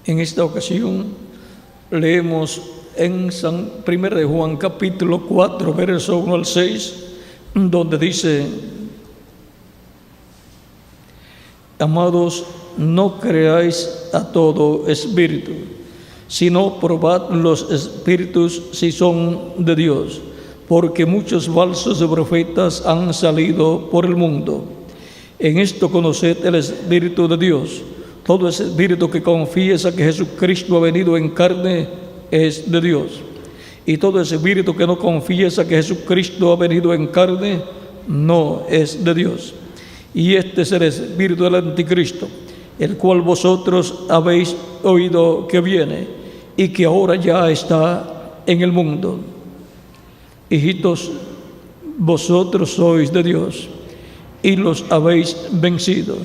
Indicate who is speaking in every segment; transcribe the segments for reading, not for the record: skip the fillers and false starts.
Speaker 1: En esta ocasión leemos en 1 de Juan capítulo 4, verso 1 al 6, donde dice: Amados, no creáis a todo espíritu, sino probad los espíritus si son de Dios, porque muchos falsos profetas han salido por el mundo. En esto conoced el Espíritu de Dios. Todo espíritu que confiesa que Jesucristo ha venido en carne es de Dios. Y todo espíritu que no confiesa que Jesucristo ha venido en carne no es de Dios. Y este es el espíritu del anticristo, el cual vosotros habéis oído que viene y que ahora ya está en el mundo. Hijitos, vosotros sois de Dios y los habéis vencido,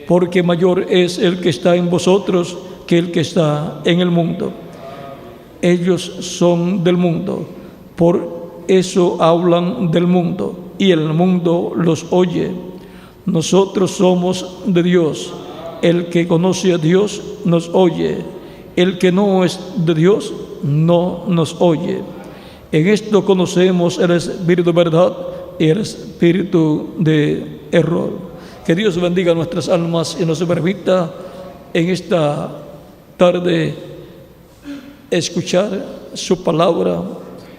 Speaker 1: porque mayor es el que está en vosotros que el que está en el mundo. Ellos son del mundo, por eso hablan del mundo, y el mundo los oye. Nosotros somos de Dios. El que conoce a Dios nos oye. El que no es de Dios no nos oye. En esto conocemos el espíritu de verdad y el espíritu de error. Que Dios bendiga nuestras almas y nos permita en esta tarde escuchar su palabra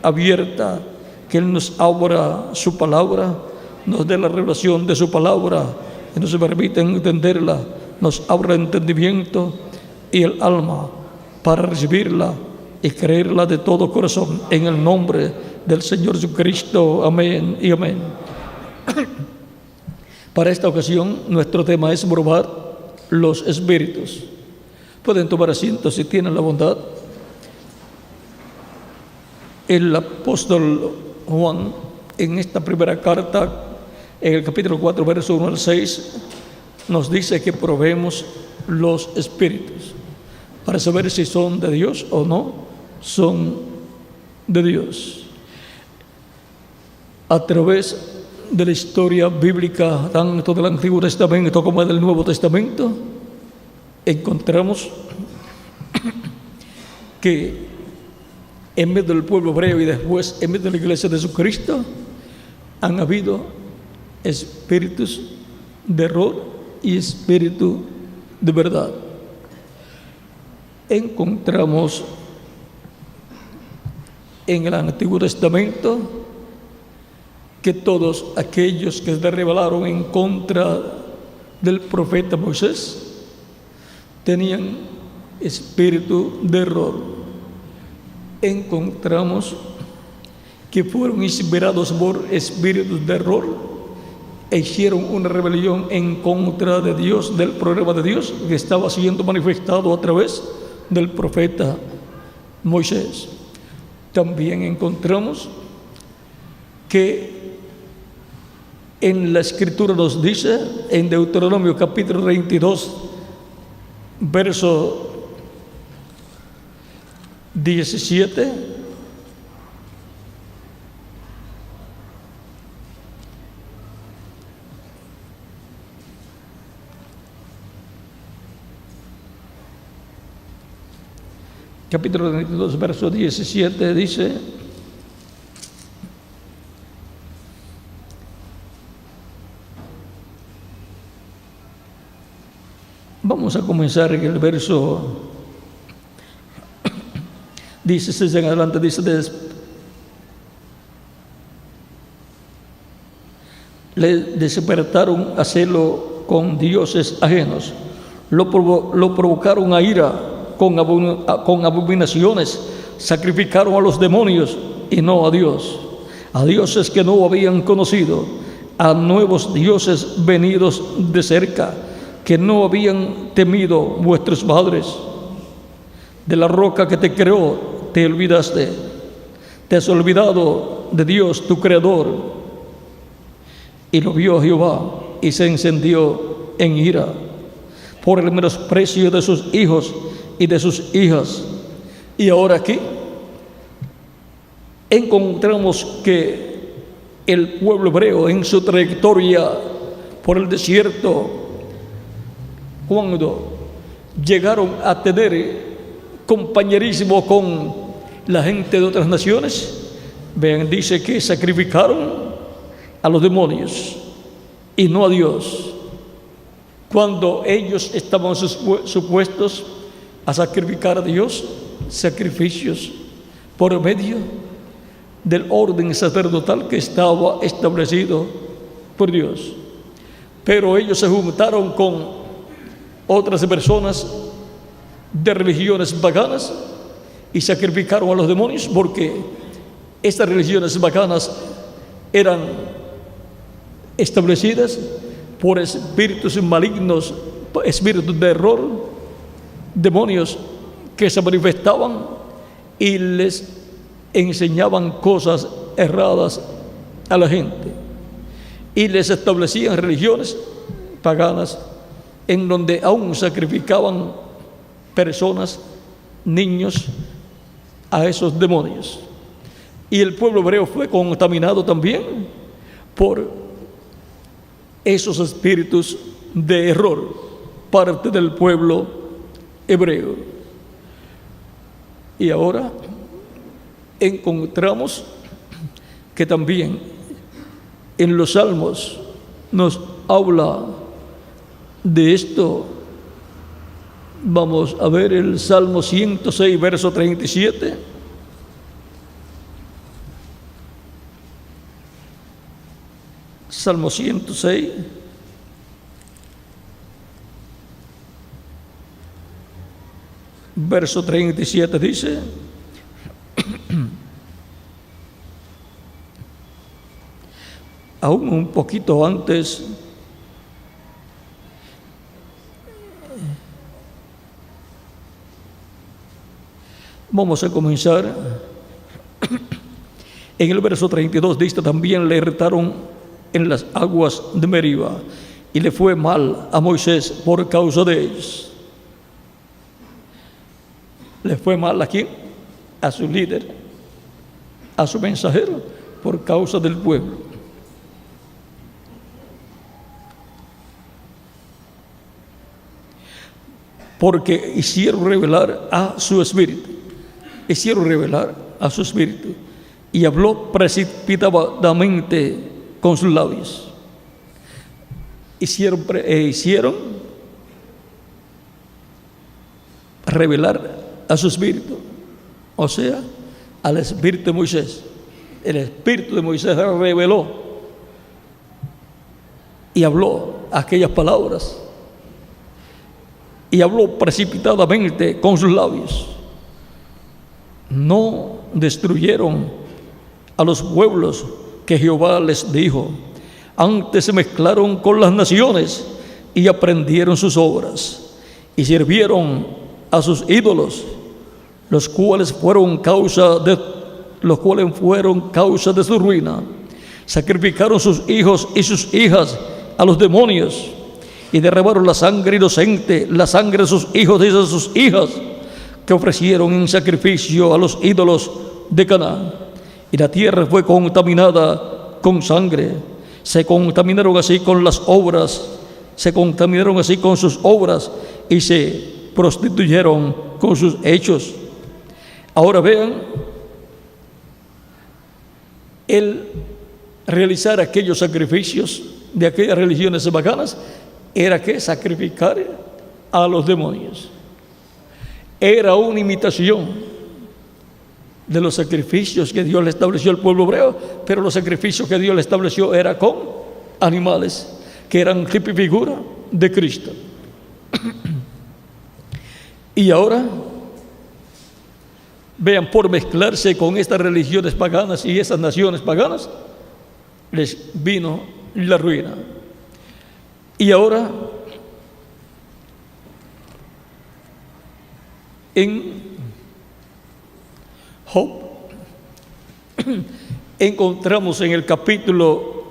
Speaker 1: abierta, que Él nos abra su palabra, nos dé la revelación de su palabra y nos permita entenderla, nos abra el entendimiento y el alma para recibirla y creerla de todo corazón, en el nombre del Señor Jesucristo. Amén y amén. Para esta ocasión, nuestro tema es probar los espíritus. Pueden tomar asiento si tienen la bondad. El apóstol Juan, en esta primera carta, en el capítulo 4, verso 1 al 6, nos dice que probemos los espíritus para saber si son de Dios o no son de Dios. A través de la historia bíblica, tanto del Antiguo Testamento como del Nuevo Testamento, encontramos que en medio del pueblo hebreo y después en medio de la iglesia de Jesucristo han habido espíritus de error y espíritu de verdad. Encontramos en el Antiguo Testamento que todos aquellos que se rebelaron en contra del profeta Moisés tenían espíritu de error. Encontramos que fueron inspirados por espíritus de error e hicieron una rebelión en contra de Dios, del programa de Dios que estaba siendo manifestado a través del profeta Moisés. También encontramos que en la Escritura nos dice, en Deuteronomio capítulo 32, verso 17, capítulo 32, verso 17 dice: vamos a comenzar en el verso 16 en adelante. Dice: le despertaron a celo con dioses ajenos, lo provocaron a ira con abominaciones, sacrificaron a los demonios y no a Dios, a dioses que no habían conocido, a nuevos dioses venidos de cerca, que no habían temido vuestros padres. De la roca que te creó te olvidaste, te has olvidado de Dios tu creador. Y lo vio Jehová y se encendió en ira por el menosprecio de sus hijos y de sus hijas. Y ahora aquí encontramos que el pueblo hebreo en su trayectoria por el desierto, cuando llegaron a tener compañerismo con la gente de otras naciones. Vean, dice que sacrificaron a los demonios y no a Dios, cuando ellos estaban supuestos a sacrificar a Dios sacrificios por medio del orden sacerdotal que estaba establecido por Dios. Pero ellos se juntaron con otras personas de religiones paganas y sacrificaron a los demonios, porque estas religiones paganas eran establecidas por espíritus malignos, espíritus de error, demonios que se manifestaban y les enseñaban cosas erradas a la gente, y les establecían religiones paganas en donde aún sacrificaban personas, niños, a esos demonios. Y el pueblo hebreo fue contaminado también por esos espíritus de error, parte del pueblo hebreo. Y ahora encontramos que también en los Salmos nos habla de esto. Vamos a ver el Salmo 106, verso 37. Salmo 106, verso 37 dice: aún un poquito antes, vamos a comenzar en el verso 32. Dice: también le irritaron en las aguas de Meriba, y le fue mal a Moisés por causa de ellos. ¿Le fue mal a quién? A su líder, a su mensajero, por causa del pueblo. Porque hicieron revelar a su espíritu, y habló precipitadamente con sus labios. Hicieron revelar a su espíritu, o sea, al espíritu de Moisés. El espíritu de Moisés reveló y habló aquellas palabras, y habló precipitadamente con sus labios. No destruyeron a los pueblos que Jehová les dijo, antes se mezclaron con las naciones y aprendieron sus obras y sirvieron a sus ídolos, los cuales fueron causa de su ruina. Sacrificaron sus hijos y sus hijas a los demonios y derramaron la sangre inocente, la sangre de sus hijos y de sus hijas, que ofrecieron en sacrificio a los ídolos de Canaán. Y la tierra fue contaminada con sangre. Se contaminaron así con las obras, se contaminaron así con sus obras y se prostituyeron con sus hechos. Ahora vean, el realizar aquellos sacrificios de aquellas religiones paganas era que sacrificar a los demonios. Era una imitación de los sacrificios que Dios le estableció al pueblo hebreo, pero los sacrificios que Dios le estableció eran con animales, que eran tipo y figura de Cristo. Y ahora, vean, por mezclarse con estas religiones paganas y esas naciones paganas, les vino la ruina. Y ahora, en Job, encontramos en el capítulo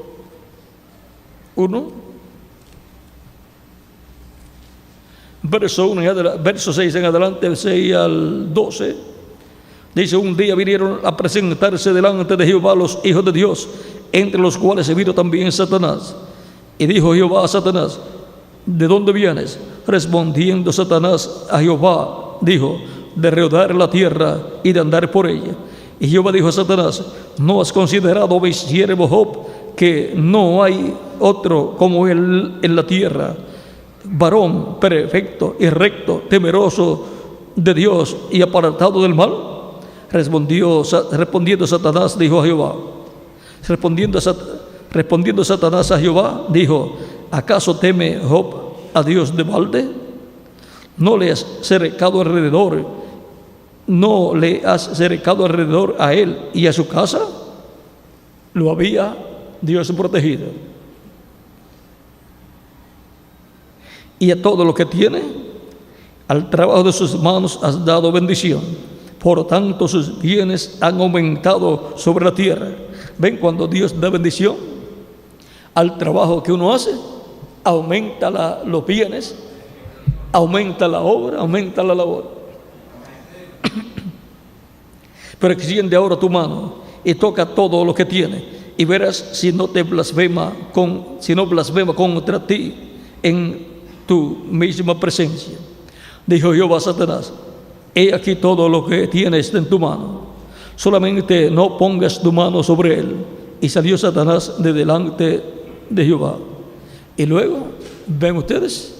Speaker 1: 1, verso 6 en adelante, 6 al 12, dice: un día vinieron a presentarse delante de Jehová los hijos de Dios, entre los cuales se vino también Satanás. Y dijo Jehová a Satanás: ¿de dónde vienes? Respondiendo Satanás a Jehová, dijo, de rodear la tierra y de andar por ella. Y Jehová dijo a Satanás, ¿no has considerado, mi siervo Job, que no hay otro como él en la tierra, varón perfecto y recto, temeroso de Dios y apartado del mal? Respondiendo Satanás, dijo a Jehová. Respondiendo Satanás a Jehová, dijo, ¿acaso teme Job a Dios de balde? ¿No le has cercado alrededor? ¿No le has cercado alrededor a él y a su casa? Lo había Dios protegido. Y a todo lo que tiene, al trabajo de sus manos has dado bendición. Por tanto, sus bienes han aumentado sobre la tierra. ¿Ven? Cuando Dios da bendición al trabajo que uno hace, aumenta los bienes, aumenta la obra, aumenta la labor. Pero extiende ahora tu mano y toca todo lo que tiene, y verás si no blasfema contra ti en tu misma presencia. Dijo Jehová a Satanás, he aquí todo lo que tienes en tu mano, solamente no pongas tu mano sobre él. Y salió Satanás de delante de Jehová. Y luego, ven ustedes,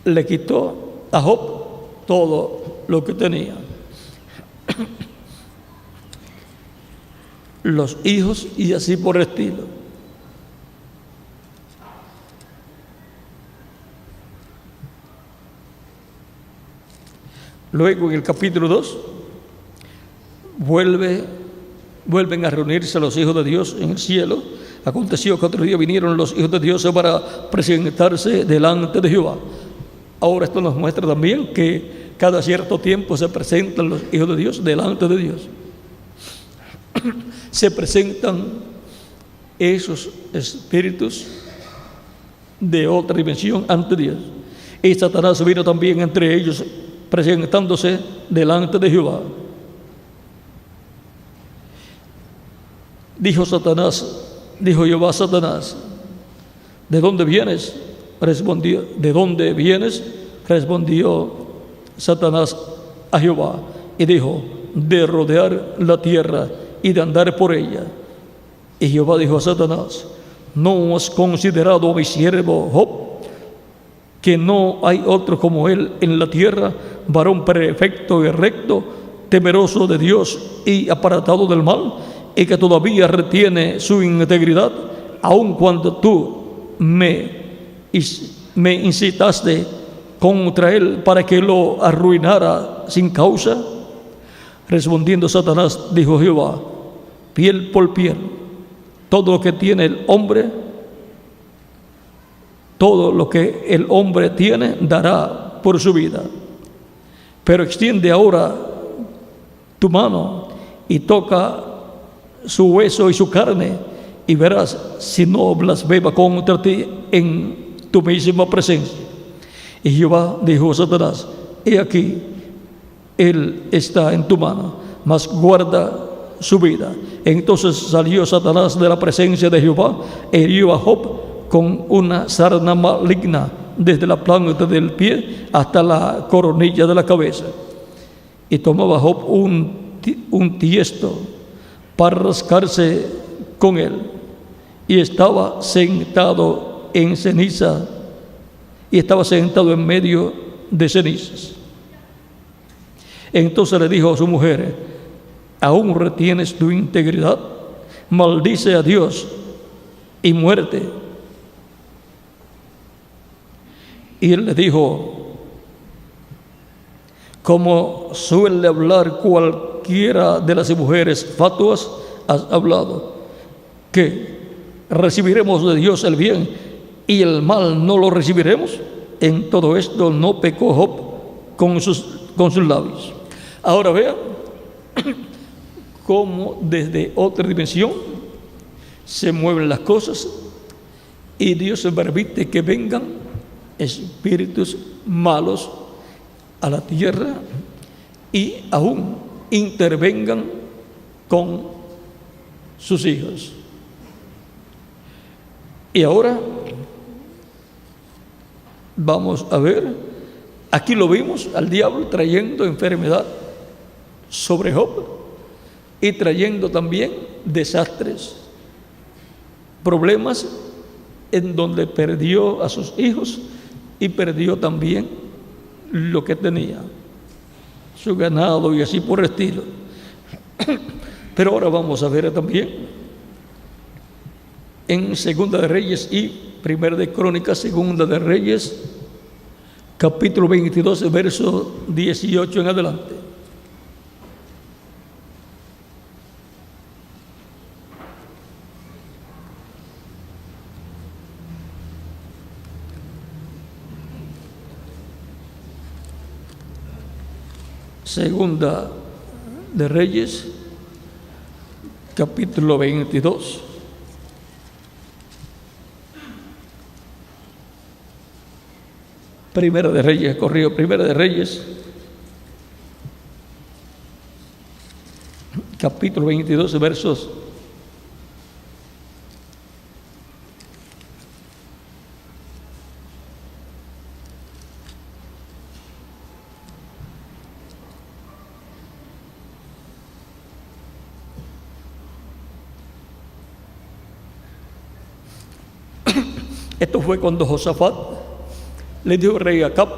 Speaker 1: le quitó a Job todo lo que tenía. Los hijos y así por el estilo. Luego en el capítulo 2 vuelven a reunirse los hijos de Dios en el cielo. Aconteció que otro día vinieron los hijos de Dios para presentarse delante de Jehová. Ahora esto nos muestra también que cada cierto tiempo se presentan los hijos de Dios delante de Dios. Se presentan esos espíritus de otra dimensión ante Dios. Y Satanás vino también entre ellos, presentándose delante de Jehová. Dijo Jehová a Satanás, ¿de dónde vienes? Respondió, ¿de dónde vienes? Respondió Satanás a Jehová y dijo, de rodear la tierra y de andar por ella. Y Jehová dijo a Satanás, ¿no has considerado a mi siervo Job, que no hay otro como él en la tierra, varón perfecto y recto, temeroso de Dios y apartado del mal, y que todavía retiene su integridad, aun cuando tú me incitaste contra él para que lo arruinara sin causa? Respondiendo Satanás, dijo Jehová, piel por piel, todo lo que tiene el hombre, todo lo que el hombre tiene dará por su vida. Pero extiende ahora tu mano y toca su hueso y su carne, y verás si no blasfema contra ti en tu misma presencia. Y Jehová dijo a Satanás, he aquí, él está en tu mano, mas guarda su vida. Entonces salió Satanás de la presencia de Jehová e hirió a Job con una sarna maligna desde la planta del pie hasta la coronilla de la cabeza. Y tomaba Job un tiesto para rascarse con él, y estaba sentado en ceniza, y estaba sentado en medio de cenizas. Entonces le dijo a su mujer, ¿aún retienes tu integridad? Maldice a Dios y muerte. Y él le dijo, como suele hablar cualquiera de las mujeres fatuas, has hablado, que recibiremos de Dios el bien y el mal no lo recibiremos. En todo esto no pecó Job con sus labios. Ahora vean cómo desde otra dimensión se mueven las cosas, y Dios se permite que vengan espíritus malos a la tierra y aún intervengan con sus hijos. Y ahora Vamos a ver, aquí lo vimos al diablo trayendo enfermedad sobre Job y trayendo también desastres, problemas en donde perdió a sus hijos y perdió también lo que tenía, su ganado y así por el estilo. Pero ahora vamos a ver también en Segunda de Reyes y Primera de Crónicas, Segunda de Reyes, capítulo 22, verso 18 en adelante. Segunda de Reyes, capítulo 22. Primera de Reyes, Primera de Reyes, capítulo 22, versos 1. Esto fue cuando Josafat le dijo al rey Acab: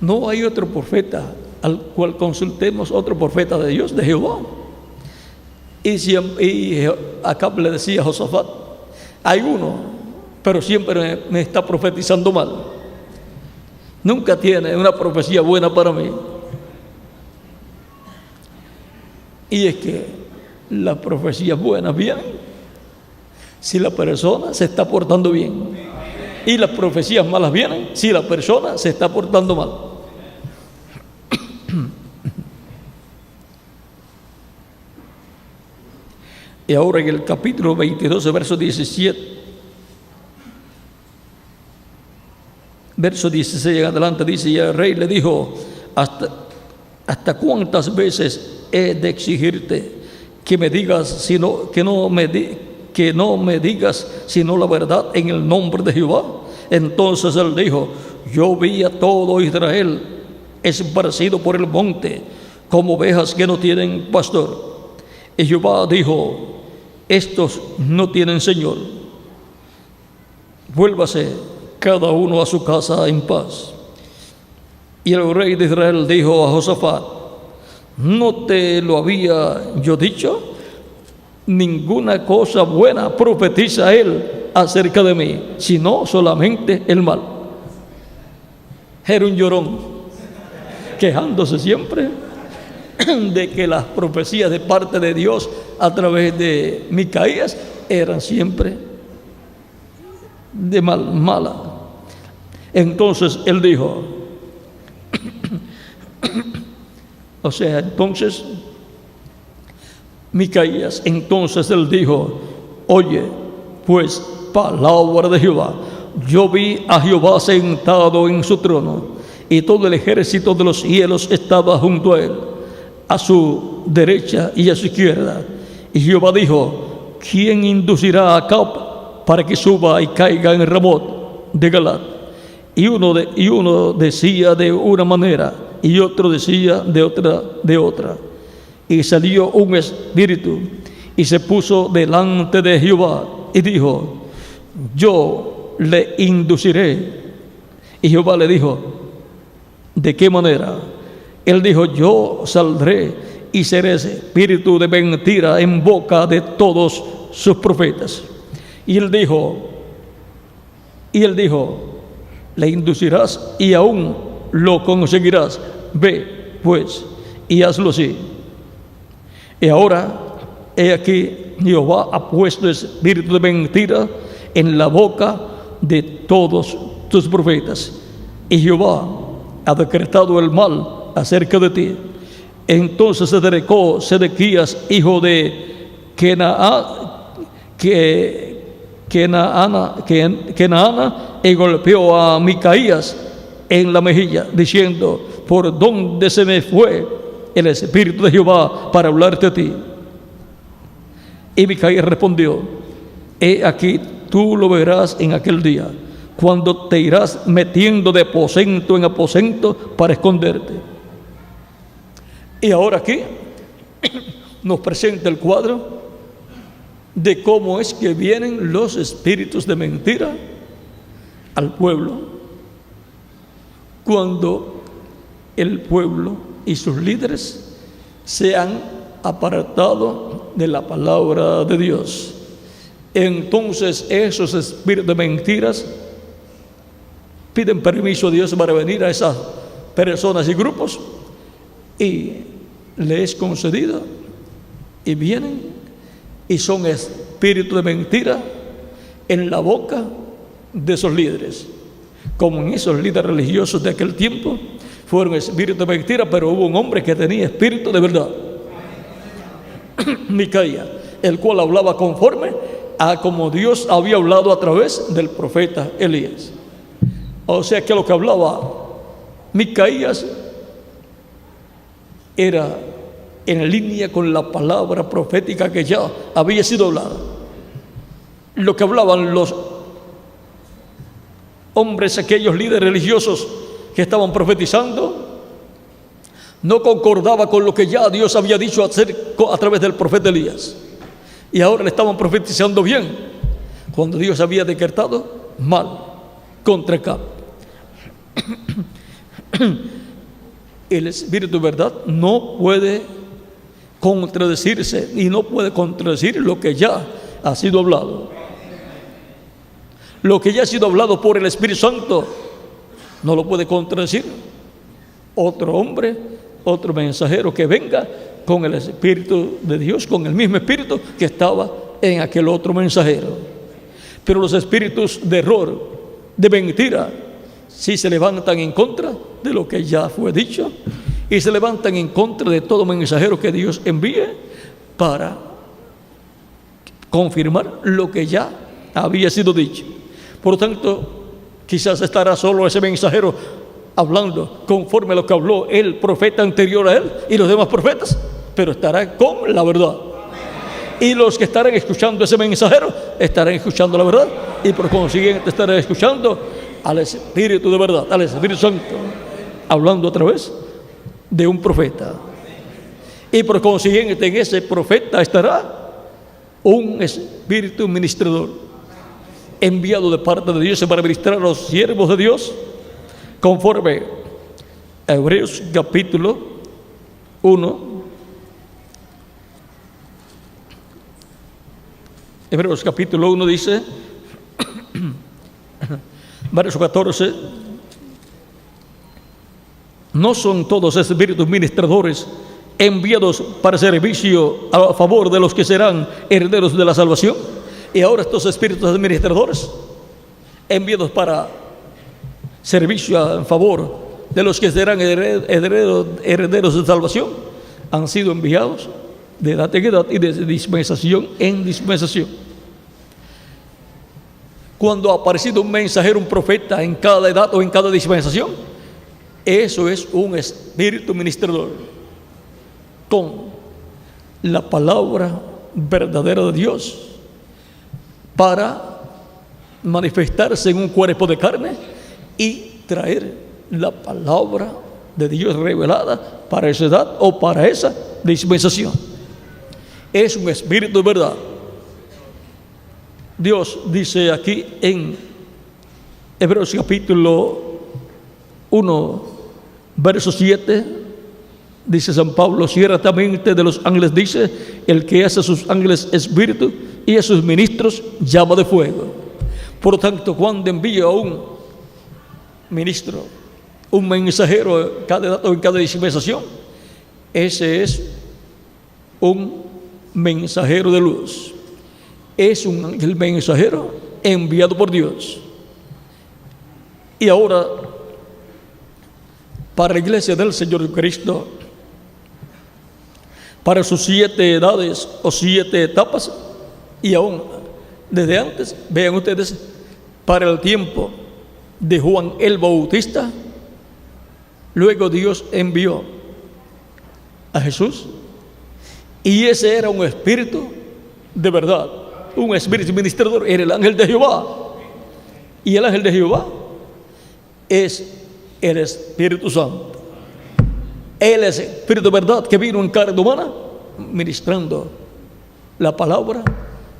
Speaker 1: no hay otro profeta al cual consultemos, otro profeta de Dios, de Jehová. Y Acab le decía a Josafat: hay uno, pero siempre me está profetizando mal. Nunca tiene una profecía buena para mí. Y es que las profecías buenas vienen si la persona se está portando bien. Y las profecías malas vienen si la persona se está portando mal. Y ahora en el capítulo 22, verso 17, verso 16 en adelante, dice: y el rey le dijo: ¿hasta cuántas veces he de exigirte que me digas, que no me digas sino la verdad en el nombre de Jehová? Entonces él dijo: yo vi a todo Israel esparcido por el monte como ovejas que no tienen pastor. Y Jehová dijo: estos no tienen señor. Vuélvase cada uno a su casa en paz. Y el rey de Israel dijo a Josafat: ¿no te lo había yo dicho? Ninguna cosa buena profetiza él acerca de mí, sino solamente el mal. Era un llorón, quejándose siempre de que las profecías de parte de Dios a través de Micaías eran siempre de mala. Entonces él dijo, entonces Micaías, entonces él dijo: oye, pues, palabra de Jehová. Yo vi a Jehová sentado en su trono, y todo el ejército de los cielos estaba junto a él, a su derecha y a su izquierda. Y Jehová dijo: ¿quién inducirá a Acab para que suba y caiga en Ramot de Galat? Y uno decía de una manera, y otro decía de otra. Y salió un espíritu y se puso delante de Jehová y dijo: yo le induciré. Y Jehová le dijo: ¿de qué manera? Él dijo: yo saldré y seré espíritu de mentira en boca de todos sus profetas. Y él dijo: le inducirás y aún lo conseguirás. Ve pues y hazlo así. Y ahora, he aquí, Jehová ha puesto espíritu de mentira en la boca de todos tus profetas, y Jehová ha decretado el mal acerca de ti. Entonces se acercó Sedequías, hijo de Kenaana, y golpeó a Micaías en la mejilla, diciendo: ¿por dónde se me fue el espíritu de Jehová para hablarte a ti? Y Micaías respondió: he aquí, tú lo verás en aquel día, cuando te irás metiendo de aposento en aposento para esconderte. Y ahora aquí nos presenta el cuadro de cómo es que vienen los espíritus de mentira al pueblo, cuando el pueblo y sus líderes se han apartado de la palabra de Dios. Entonces esos espíritus de mentiras piden permiso a Dios para venir a esas personas y grupos, y le es concedido, y vienen y son espíritus de mentira en la boca de esos líderes, como en esos líderes religiosos de aquel tiempo fueron espíritus de mentira, pero hubo un hombre que tenía espíritu de verdad, Micaías, el cual hablaba conforme a como Dios había hablado a través del profeta Elías. O sea que lo que hablaba Micaías era en línea con la palabra profética que ya había sido hablada. Lo que hablaban los hombres, aquellos líderes religiosos que estaban profetizando, no concordaba con lo que ya Dios había dicho hacer a través del profeta Elías. Y ahora le estaban profetizando bien, cuando Dios había decretado mal contra Acab. El espíritu de verdad no puede contradecirse y no puede contradecir lo que ya ha sido hablado. Lo que ya ha sido hablado por el Espíritu Santo no lo puede contradecir otro hombre, otro mensajero que venga con el Espíritu de Dios, con el mismo Espíritu que estaba en aquel otro mensajero. Pero los espíritus de error, de mentira, sí se levantan en contra de lo que ya fue dicho, y se levantan en contra de todo mensajero que Dios envíe para confirmar lo que ya había sido dicho. Por lo tanto, quizás estará solo ese mensajero hablando conforme a lo que habló el profeta anterior a él y los demás profetas, pero estará con la verdad. Y los que estarán escuchando ese mensajero estarán escuchando la verdad, y por consiguiente estarán escuchando al Espíritu de verdad, al Espíritu Santo, hablando a través de un profeta. Y por consiguiente en ese profeta estará un espíritu ministrador, enviado de parte de Dios para ministrar a los siervos de Dios, conforme a Hebreos capítulo 1. Hebreos capítulo 1 dice, verso 14: no son todos espíritus ministradores enviados para servicio a favor de los que serán herederos de la salvación. Y ahora estos espíritus administradores enviados para servicio en favor de los que serán herederos de salvación han sido enviados de edad en edad y de dispensación en dispensación. Cuando ha aparecido un mensajero, un profeta en cada edad o en cada dispensación, eso es un espíritu ministrador con la palabra verdadera de Dios para manifestarse en un cuerpo de carne y traer la palabra de Dios revelada para esa edad o para esa dispensación. Es un espíritu de verdad. Dios dice aquí en Hebreos capítulo 1, verso 7, dice San Pablo: ciertamente de los ángeles dice, el que hace a sus ángeles espíritu y a sus ministros llama de fuego. Por lo tanto, cuando envía a un ministro, un mensajero en cada edad o en cada dispensación, ese es un mensajero de luz, es un ángel mensajero enviado por Dios. Y ahora, para la iglesia del Señor Cristo, para sus 7 edades o 7 etapas, y aún desde antes, vean ustedes, para el tiempo de Juan el Bautista, luego Dios envió a Jesús, y ese era un espíritu de verdad, un espíritu ministrador, era el ángel de Jehová, Y el ángel de Jehová es el Espíritu Santo. Él es Espíritu de verdad que vino en carne humana, ministrando la palabra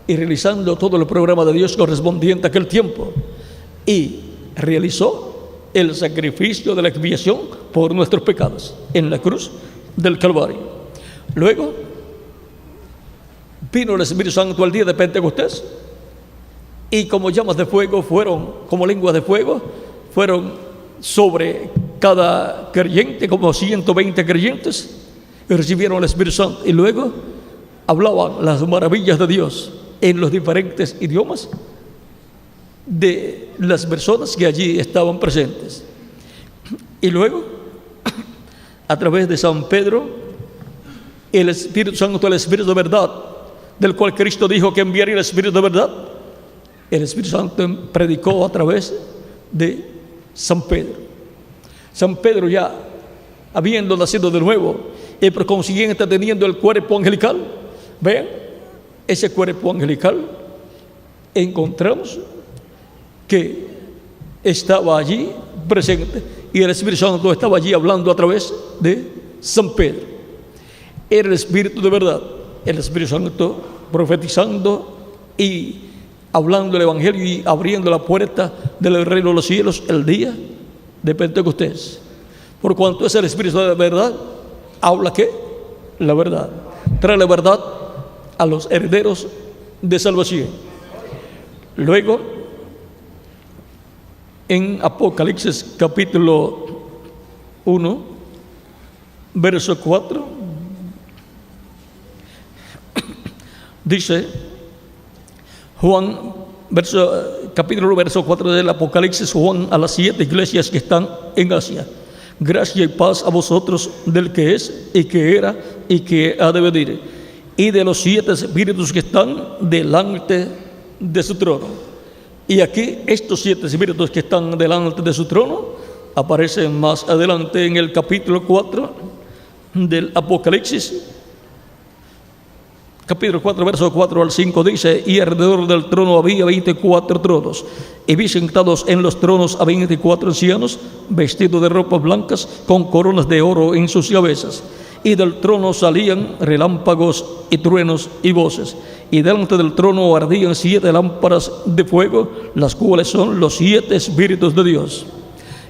Speaker 1: y realizando todo el programa de Dios correspondiente a aquel tiempo. Y realizó el sacrificio de la expiación por nuestros pecados en la cruz del Calvario. Luego vino el Espíritu Santo al día de Pentecostés, y como llamas de fuego fueron, como lenguas de fuego, fueron sobre cada creyente, como 120 creyentes, y recibieron el Espíritu Santo. Y luego hablaban las maravillas de Dios en los diferentes idiomas de las personas que allí estaban presentes. Y luego, a través de San Pedro, el Espíritu Santo, el Espíritu de verdad, del cual Cristo dijo que enviaría el Espíritu de verdad, el Espíritu Santo predicó a través de San Pedro. San Pedro, ya habiendo nacido de nuevo y por consiguiente teniendo el cuerpo angelical, vean, ese cuerpo angelical, encontramos que estaba allí presente, y el Espíritu Santo estaba allí hablando a través de San Pedro. Era el Espíritu de verdad, el Espíritu Santo profetizando y hablando el Evangelio y abriendo la puerta del reino de los cielos el día de Pentecostés. Por cuanto es el Espíritu de verdad, habla ¿qué? La verdad. Trae la verdad a los herederos de salvación. Luego, en Apocalipsis capítulo 1, verso 4, dice Juan, capítulo 1, verso 4 del Apocalipsis, Juan a las 7 iglesias que están en Asia: gracia y paz a vosotros del que es y que era y que ha de venir, y de los 7 espíritus que están delante de su trono. Y aquí estos 7 espíritus que están delante de su trono aparecen más adelante en el capítulo 4 del Apocalipsis. Capítulo 4, verso 4 al 5 dice: y alrededor del trono había 24 tronos, y vi sentados en los tronos a 24 ancianos, vestidos de ropas blancas, con coronas de oro en sus cabezas. Y del trono salían relámpagos y truenos y voces, y delante del trono ardían 7 lámparas de fuego, las cuales son los 7 espíritus de Dios.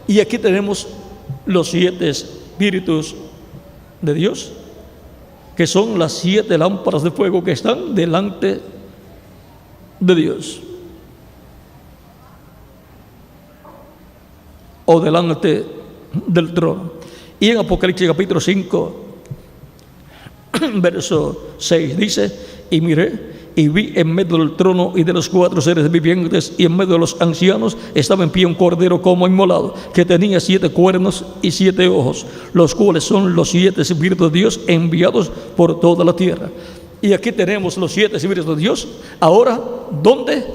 Speaker 1: Y aquí tenemos los 7 espíritus de Dios, que son las 7 lámparas de fuego que están delante de Dios, o delante del trono. Y en Apocalipsis capítulo 5, verso 6 dice: y miré y vi en medio del trono y de los 4 seres vivientes y en medio de los ancianos estaba en pie un cordero como inmolado, que tenía 7 cuernos y 7 ojos, los cuales son los 7 espíritus de Dios enviados por toda la tierra. Y aquí tenemos los 7 espíritus de Dios. Ahora, ¿dónde?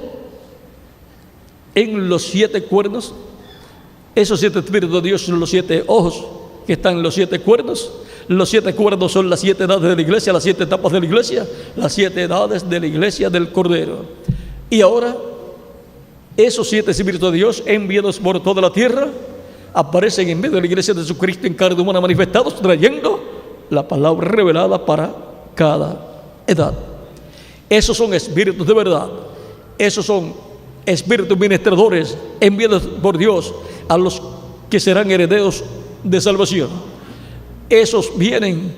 Speaker 1: En los 7 cuernos. Esos 7 espíritus de Dios son los 7 ojos que están en los 7 cuernos. Los 7 cuernos son las 7 edades de la iglesia, las 7 etapas de la iglesia, las 7 edades de la iglesia del Cordero. Y ahora, esos 7 espíritus de Dios enviados por toda la tierra aparecen en medio de la iglesia de Jesucristo en carne humana manifestados, trayendo la palabra revelada para cada edad. Esos son espíritus de verdad. Esos son espíritus ministradores enviados por Dios a los que serán herederos de salvación. Esos vienen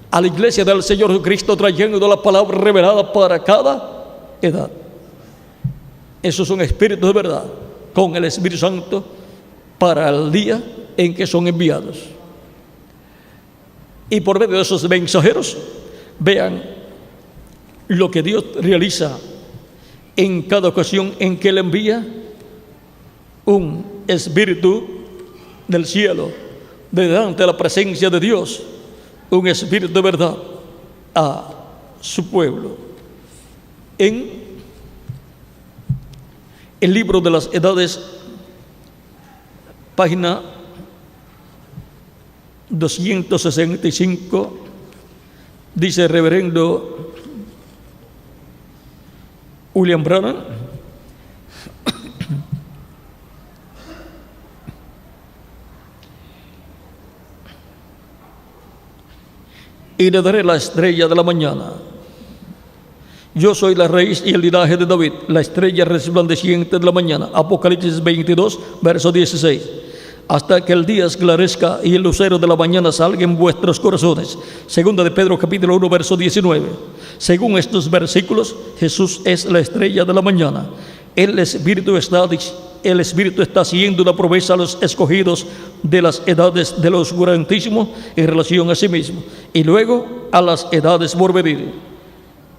Speaker 1: a la iglesia del Señor Jesucristo trayendo la palabra revelada para cada edad. Esos son espíritus de verdad, con el Espíritu Santo para el día en que son enviados. Y por medio de esos mensajeros, vean lo que Dios realiza en cada ocasión en que Él envía un espíritu del cielo, de delante de la presencia de Dios, un espíritu de verdad a su pueblo. En el libro de las edades, página 265, dice el reverendo William Branham: y le daré la estrella de la mañana. Yo soy la raíz y el linaje de David, la estrella resplandeciente de la mañana. Apocalipsis 22, verso 16. Hasta que el día esclarezca y el lucero de la mañana salga en vuestros corazones. Segunda de Pedro capítulo 1, verso 19. Según estos versículos, Jesús es la estrella de la mañana. El Espíritu está haciendo una promesa a los escogidos de las edades del oscurantismo en relación a sí mismo, y luego a las edades por venir.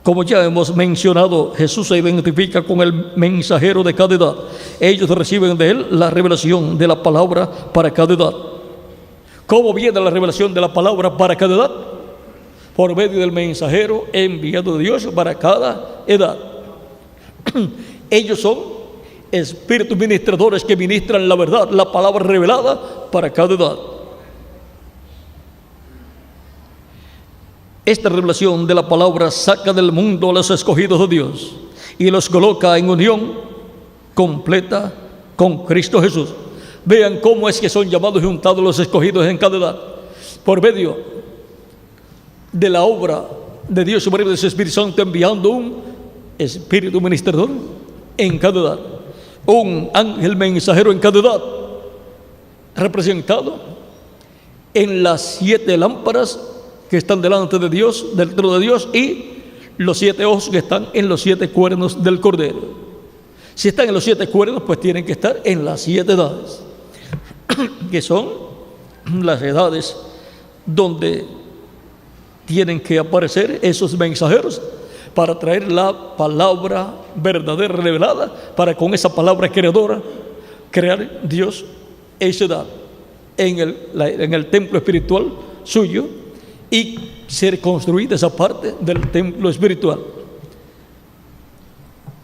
Speaker 1: Como ya hemos mencionado, Jesús se identifica con el mensajero de cada edad. Ellos reciben de él la revelación de la palabra para cada edad. ¿Cómo viene la revelación de la palabra para cada edad? Por medio del mensajero enviado de Dios para cada edad. Ellos son espíritus ministradores que ministran la verdad, la palabra revelada para cada edad. Esta revelación de la palabra saca del mundo a los escogidos de Dios y los coloca en unión completa con Cristo Jesús. Vean cómo es que son llamados y juntados los escogidos en cada edad. Por medio de la obra de Dios sobre el Espíritu Santo, enviando un espíritu ministrador en cada edad, un ángel mensajero en cada edad, representado en las 7 lámparas que están delante de Dios, del trono de Dios, y los 7 ojos que están en los 7 cuernos del Cordero. Si están en los 7 cuernos, pues tienen que estar en las 7 edades, que son las edades donde tienen que aparecer esos mensajeros para traer la palabra verdadera revelada, para con esa palabra creadora crear Dios esa edad en el templo espiritual suyo y ser construida esa parte del templo espiritual.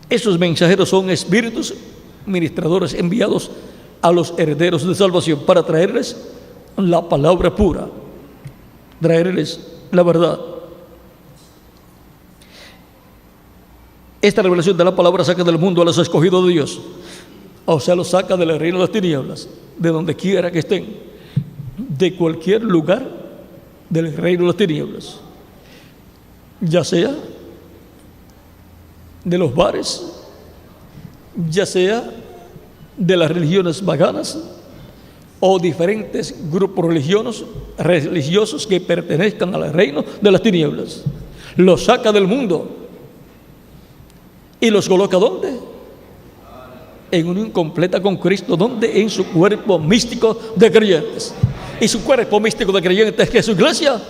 Speaker 1: Esos mensajeros son espíritus ministradores enviados a los herederos de salvación para traerles la palabra pura, traerles la verdad. Esta revelación de la palabra saca del mundo a los escogidos de Dios, o sea, los saca del reino de las tinieblas, de donde quiera que estén, de cualquier lugar del reino de las tinieblas, ya sea de los bares, ya sea de las religiones paganas o diferentes grupos religiosos que pertenezcan al reino de las tinieblas. Los saca del mundo y los coloca ¿dónde? En unión completa con Cristo. ¿Dónde? En su cuerpo místico de creyentes. Y su cuerpo místico de creyentes, que su iglesia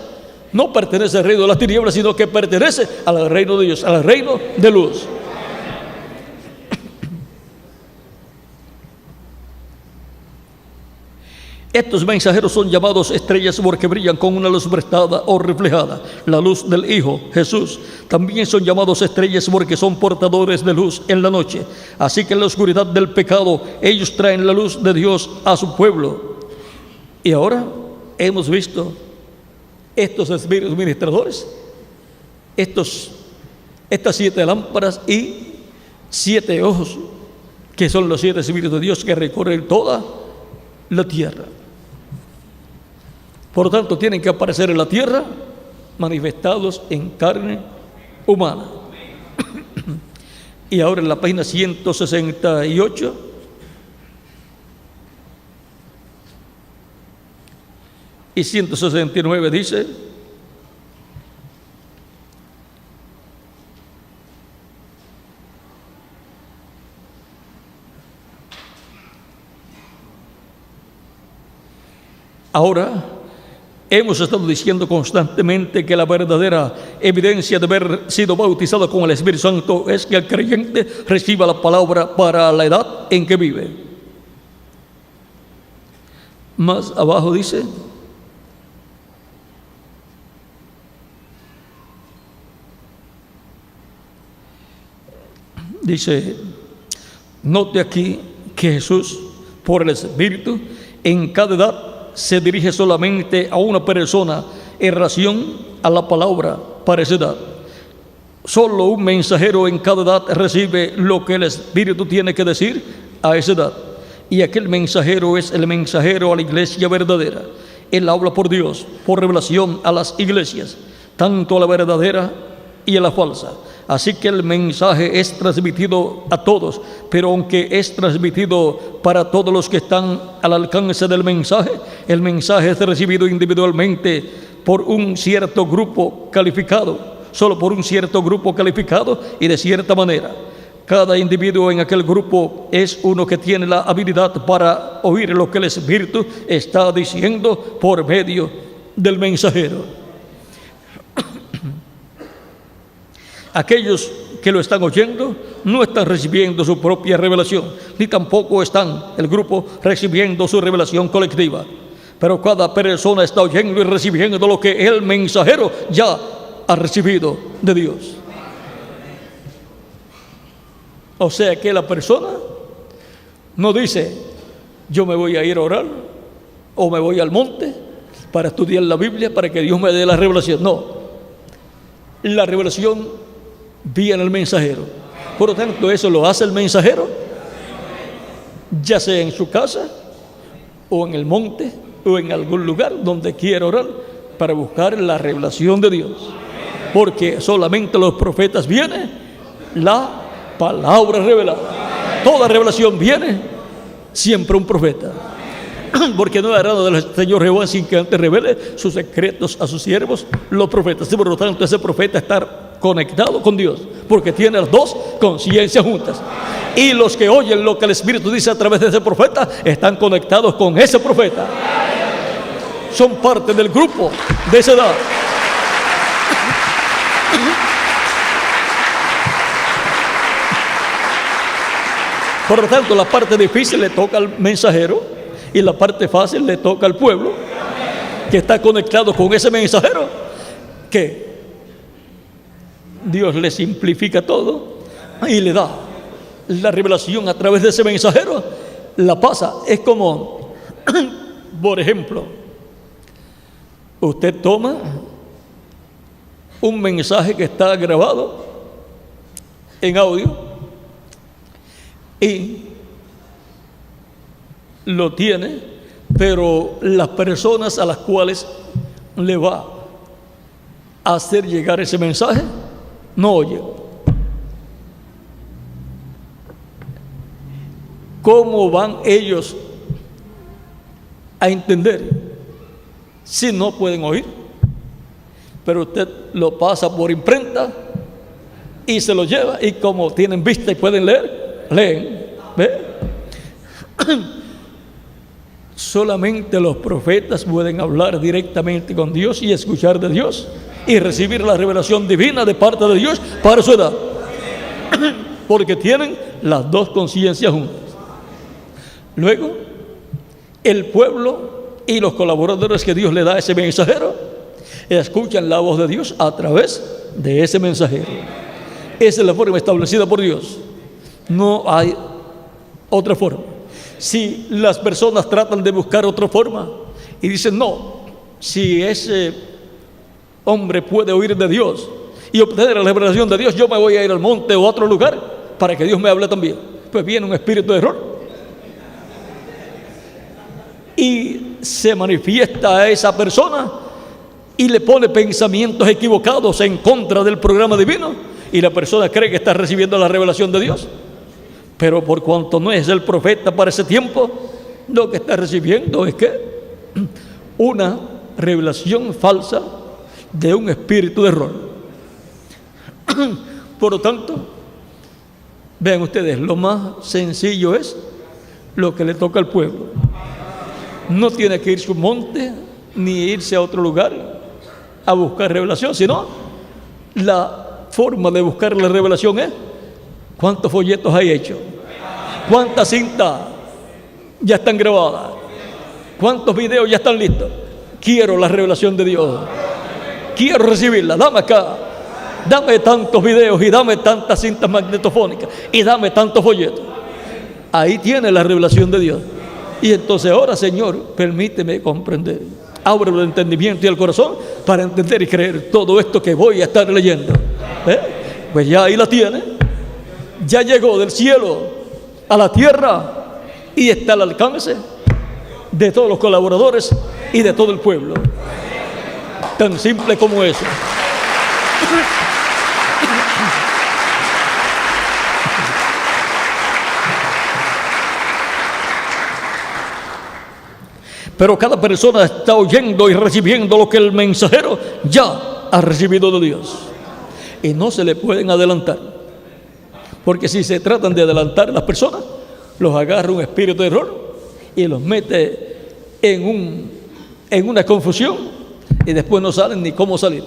Speaker 1: no pertenece al reino de las tinieblas, sino que pertenece al reino de Dios, al reino de luz. Estos mensajeros son llamados estrellas porque brillan con una luz prestada o reflejada, la luz del Hijo Jesús. También son llamados estrellas porque son portadores de luz en la noche. Así que en la oscuridad del pecado ellos traen la luz de Dios a su pueblo. Y ahora hemos visto estos espíritus ministradores, estas 7 lámparas y 7 ojos, que son los 7 espíritus de Dios que recorren toda la tierra. Por lo tanto, tienen que aparecer en la tierra manifestados en carne humana. Y ahora en la página 168 y 169 dice: ahora hemos estado diciendo constantemente que la verdadera evidencia de haber sido bautizado con el Espíritu Santo es que el creyente reciba la palabra para la edad en que vive. Más abajo dice: note aquí que Jesús, por el Espíritu, en cada edad se dirige solamente a una persona en relación a la palabra para esa edad. Solo un mensajero en cada edad recibe lo que el Espíritu tiene que decir a esa edad. Y aquel mensajero es el mensajero a la iglesia verdadera. Él habla por Dios, por revelación a las iglesias. tanto a la verdadera y a la falsa. Así que el mensaje es transmitido a todos, pero aunque es transmitido para todos los que están al alcance del mensaje, el mensaje es recibido individualmente por un cierto grupo calificado, solo por un cierto grupo calificado y de cierta manera. Cada individuo en aquel grupo es uno que tiene la habilidad para oír lo que el Espíritu está diciendo por medio del mensajero. Aquellos que lo están oyendo no están recibiendo su propia revelación, ni tampoco están el grupo recibiendo su revelación colectiva. Pero cada persona está oyendo y recibiendo lo que el mensajero ya ha recibido de Dios. O sea que la persona no dice, yo me voy a ir a orar o me voy al monte para estudiar la Biblia para que Dios me dé la revelación. No, la revelación viene al mensajero. Por lo tanto, eso lo hace el mensajero, ya sea en su casa o en el monte o en algún lugar donde quiera orar para buscar la revelación de Dios. Porque solamente los profetas vienen la palabra revelada. Toda revelación viene siempre un profeta. Porque no es agrado del Señor Jehová sin que antes revele sus secretos a sus siervos, los profetas. Y por lo tanto, ese profeta está conectado con Dios, porque tiene las dos conciencias juntas. Y los que oyen lo que el Espíritu dice a través de ese profeta están conectados con ese profeta. Son parte del grupo de esa edad. Por lo tanto, la parte difícil le toca al mensajero y la parte fácil le toca al pueblo que está conectado con ese mensajero, que Dios le simplifica todo y le da la revelación a través de ese mensajero. La pasa. Es como, por ejemplo, usted toma un mensaje que está grabado en audio y lo tiene, pero las personas a las cuales le va a hacer llegar ese mensaje no oyen. ¿Cómo van ellos a entender si no pueden oír? Pero usted lo pasa por imprenta y se lo lleva, y como tienen vista y pueden leer, leen. ¿Ve? Solamente los profetas pueden hablar directamente con Dios y escuchar de Dios y recibir la revelación divina de parte de Dios para su edad, porque tienen las dos conciencias juntas. Luego, el pueblo y los colaboradores que Dios le da a ese mensajero escuchan la voz de Dios a través de ese mensajero. Esa es la forma establecida por Dios. No hay otra forma. Si las personas tratan de buscar otra forma y dicen, no, si ese hombre puede oír de Dios y obtener la revelación de Dios, yo me voy a ir al monte o a otro lugar para que Dios me hable también, pues viene un espíritu de error y se manifiesta a esa persona y le pone pensamientos equivocados en contra del programa divino, y la persona cree que está recibiendo la revelación de Dios, pero por cuanto no es el profeta para ese tiempo, lo que está recibiendo es que una revelación falsa de un espíritu de error. Por lo tanto, vean ustedes, lo más sencillo es lo que le toca al pueblo. No tiene que irse a un monte ni irse a otro lugar a buscar revelación, sino la forma de buscar la revelación es: ¿cuántos folletos hay hecho? ¿Cuántas cintas ya están grabadas? ¿Cuántos videos ya están listos? Quiero la revelación de Dios. Quiero recibirla. Dame acá. Dame tantos videos y dame tantas cintas magnetofónicas y dame tantos folletos. Ahí tiene la revelación de Dios. Y entonces ahora, Señor, permíteme comprender. Abre el entendimiento y el corazón para entender y creer todo esto que voy a estar leyendo. Pues ya ahí la tiene. Ya llegó del cielo a la tierra y está al alcance de todos los colaboradores y de todo el pueblo. Tan simple como eso. Pero cada persona está oyendo y recibiendo lo que el mensajero ya ha recibido de Dios. Y no se le pueden adelantar. Porque si se tratan de adelantar a las personas, los agarra un espíritu de error y los mete en una confusión y después no saben ni cómo salir.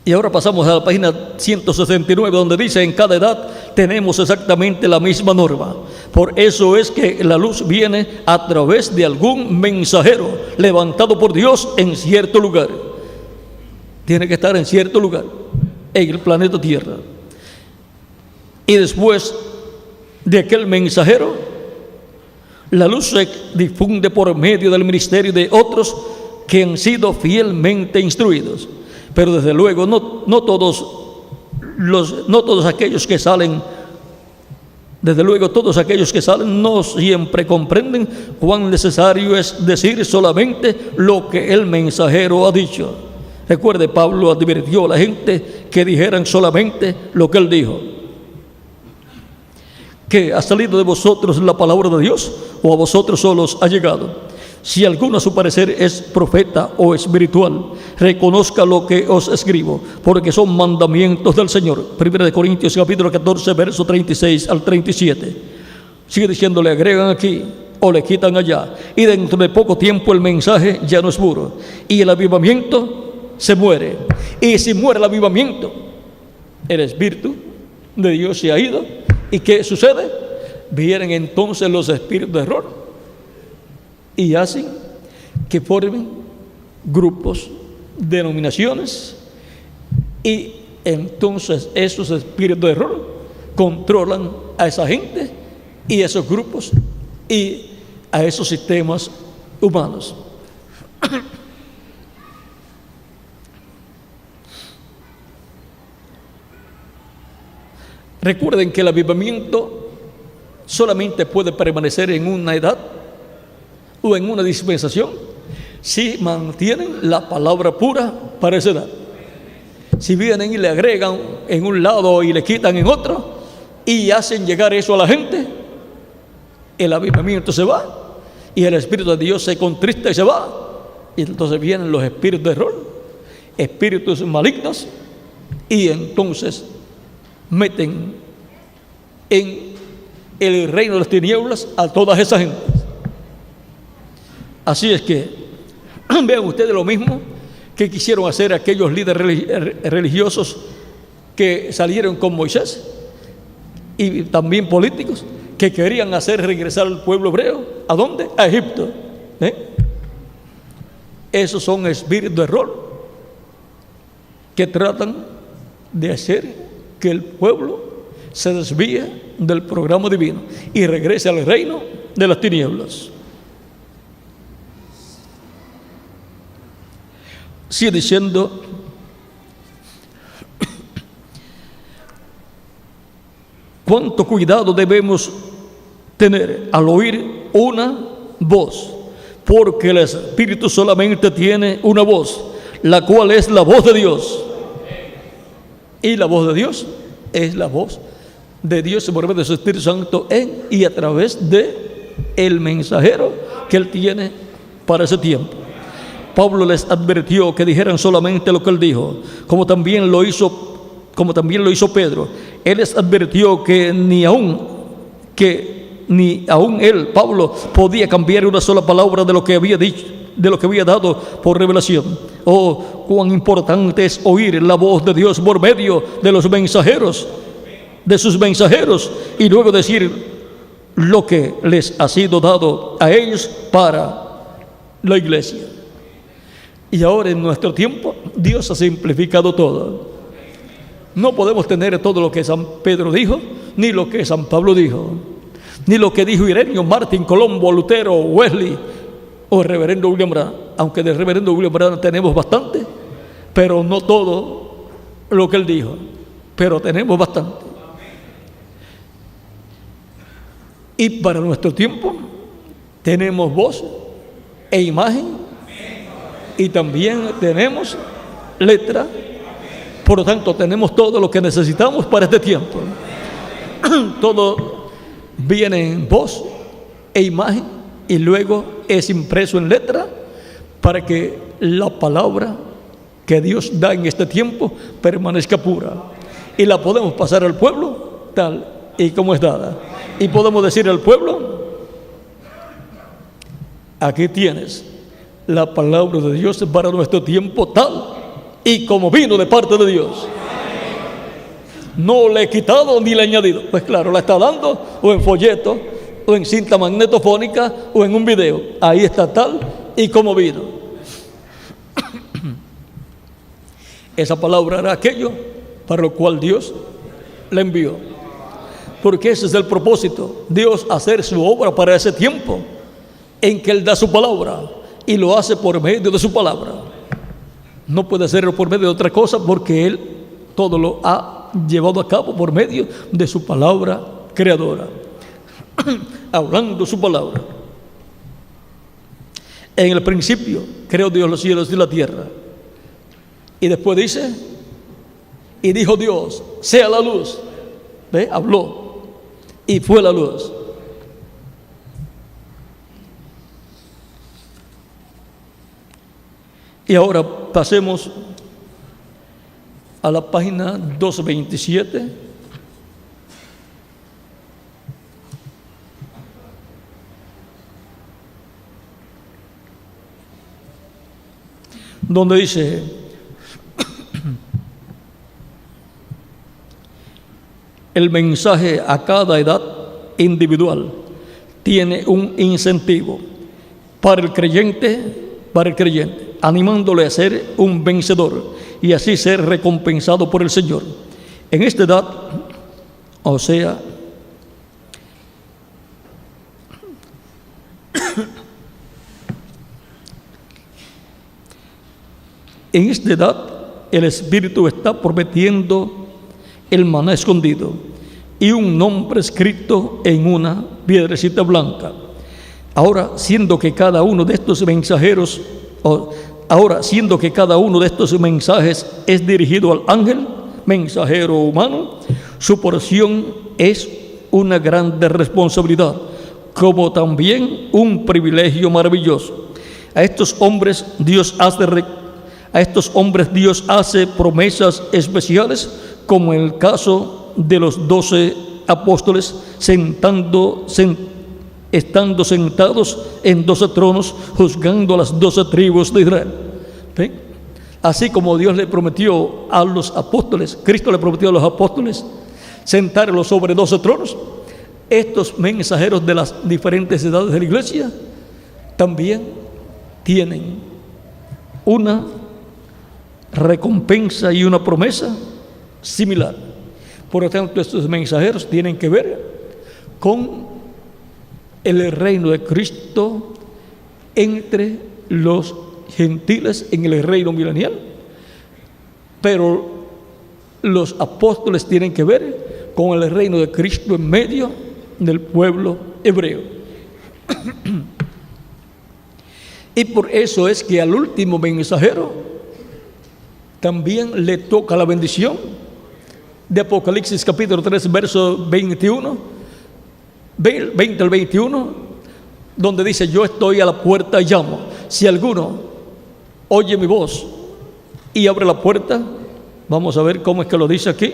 Speaker 1: Y ahora pasamos a la página 169, donde dice: en cada edad tenemos exactamente la misma norma. Por eso es que la luz viene a través de algún mensajero levantado por Dios en cierto lugar. Tiene que estar en cierto lugar, en el planeta Tierra. Y después de aquel mensajero, la luz se difunde por medio del ministerio de otros que han sido fielmente instruidos. Pero desde luego no todos aquellos que salen, no siempre comprenden cuán necesario es decir solamente lo que el mensajero ha dicho. Recuerde, Pablo advirtió a la gente que dijeran solamente lo que él dijo. ¿Que ha salido de vosotros la palabra de Dios, o a vosotros solos ha llegado? Si alguno a su parecer es profeta o espiritual, reconozca lo que os escribo, porque son mandamientos del Señor. 1 Corintios capítulo 14, verso 36 al 37. Sigue diciendo: le agregan aquí o le quitan allá, y dentro de poco tiempo el mensaje ya no es puro, y el avivamiento se muere. Y si muere el avivamiento, el Espíritu de Dios se ha ido. ¿Y qué sucede? Vienen entonces los espíritus de error y hacen que formen grupos, denominaciones, y entonces esos espíritus de error controlan a esa gente y esos grupos y a esos sistemas humanos. Recuerden que el avivamiento solamente puede permanecer en una edad o en una dispensación si mantienen la palabra pura para esa edad. Si vienen y le agregan en un lado y le quitan en otro y hacen llegar eso a la gente, el avivamiento se va y el Espíritu de Dios se contrista y se va. Y entonces vienen los espíritus de error, espíritus malignos, y entonces meten en el reino de las tinieblas a todas esas gentes. Así es que vean ustedes lo mismo que quisieron hacer aquellos líderes religiosos que salieron con Moisés, y también políticos que querían hacer regresar al pueblo hebreo. ¿A dónde? A Egipto. Esos son espíritus de error que tratan de hacer que el pueblo se desvíe del programa divino y regrese al reino de las tinieblas. Sigue diciendo: cuánto cuidado debemos tener al oír una voz, porque el Espíritu solamente tiene una voz, la cual es la voz de Dios. Y la voz de Dios es la voz de Dios por medio de su Espíritu Santo en y a través de el mensajero que Él tiene para ese tiempo. Pablo les advirtió que dijeran solamente lo que Él dijo, como también lo hizo Pedro. Él les advirtió que ni aún él, Pablo, podía cambiar una sola palabra de lo que había dicho, de lo que había dado por revelación. Oh, cuán importante es oír la voz de Dios por medio de los mensajeros, de sus mensajeros, y luego decir lo que les ha sido dado a ellos para la iglesia. Y ahora en nuestro tiempo Dios ha simplificado todo. No podemos tener todo lo que San Pedro dijo, ni lo que San Pablo dijo, ni lo que dijo Ireneo, Martín, Colombo, Lutero, Wesley o el reverendo William Branham. Aunque del reverendo William Branham tenemos bastante, pero no todo lo que él dijo, pero tenemos bastante. Y para nuestro tiempo tenemos voz e imagen y también tenemos letra. Por lo tanto, tenemos todo lo que necesitamos para este tiempo. Todo viene en voz e imagen y luego es impreso en letra para que la palabra que Dios da en este tiempo permanezca pura. Y la podemos pasar al pueblo tal y como es dada. Y podemos decir al pueblo: aquí tienes la palabra de Dios para nuestro tiempo tal y como vino de parte de Dios. No le he quitado ni le he añadido. Pues claro, la está dando o en folleto, o en cinta magnetofónica, o en un video. Ahí está tal y como vino. Esa palabra era aquello para lo cual Dios la envió. Porque ese es el propósito. Dios hacer su obra para ese tiempo en que Él da su palabra, y lo hace por medio de su palabra. No puede hacerlo por medio de otra cosa, porque Él todo lo ha llevado a cabo por medio de su palabra creadora. Hablando su palabra. En el principio creó Dios los cielos y la tierra. Y después dice: y dijo Dios, sea la luz. ¿Ve? Habló y fue la luz. Y ahora pasemos a la página 227, donde dice: el mensaje a cada edad individual tiene un incentivo para el creyente, animándole a ser un vencedor y así ser recompensado por el Señor. En esta edad, o sea, en esta edad el Espíritu está prometiendo el maná escondido y un nombre escrito en una piedrecita blanca. Ahora, siendo que cada uno de estos mensajes es dirigido al ángel mensajero humano, su porción es una grande responsabilidad, como también un privilegio maravilloso. A estos hombres Dios hace promesas especiales, como en el caso de los 12 apóstoles estando sentados en 12 tronos, juzgando a las 12 tribus de Israel. ¿Ven? Así como Dios le prometió a los apóstoles, Cristo le prometió a los apóstoles sentarlos sobre 12 tronos, estos mensajeros de las diferentes edades de la iglesia también tienen una recompensa y una promesa similar. Por lo tanto, estos mensajeros tienen que ver con el reino de Cristo entre los gentiles en el reino milenial, pero los apóstoles tienen que ver con el reino de Cristo en medio del pueblo hebreo. Y por eso es que al último mensajero también le toca la bendición de Apocalipsis capítulo 3, verso 20 al 21, donde dice: yo estoy a la puerta y llamo. Si alguno oye mi voz y abre la puerta, vamos a ver cómo es que lo dice aquí.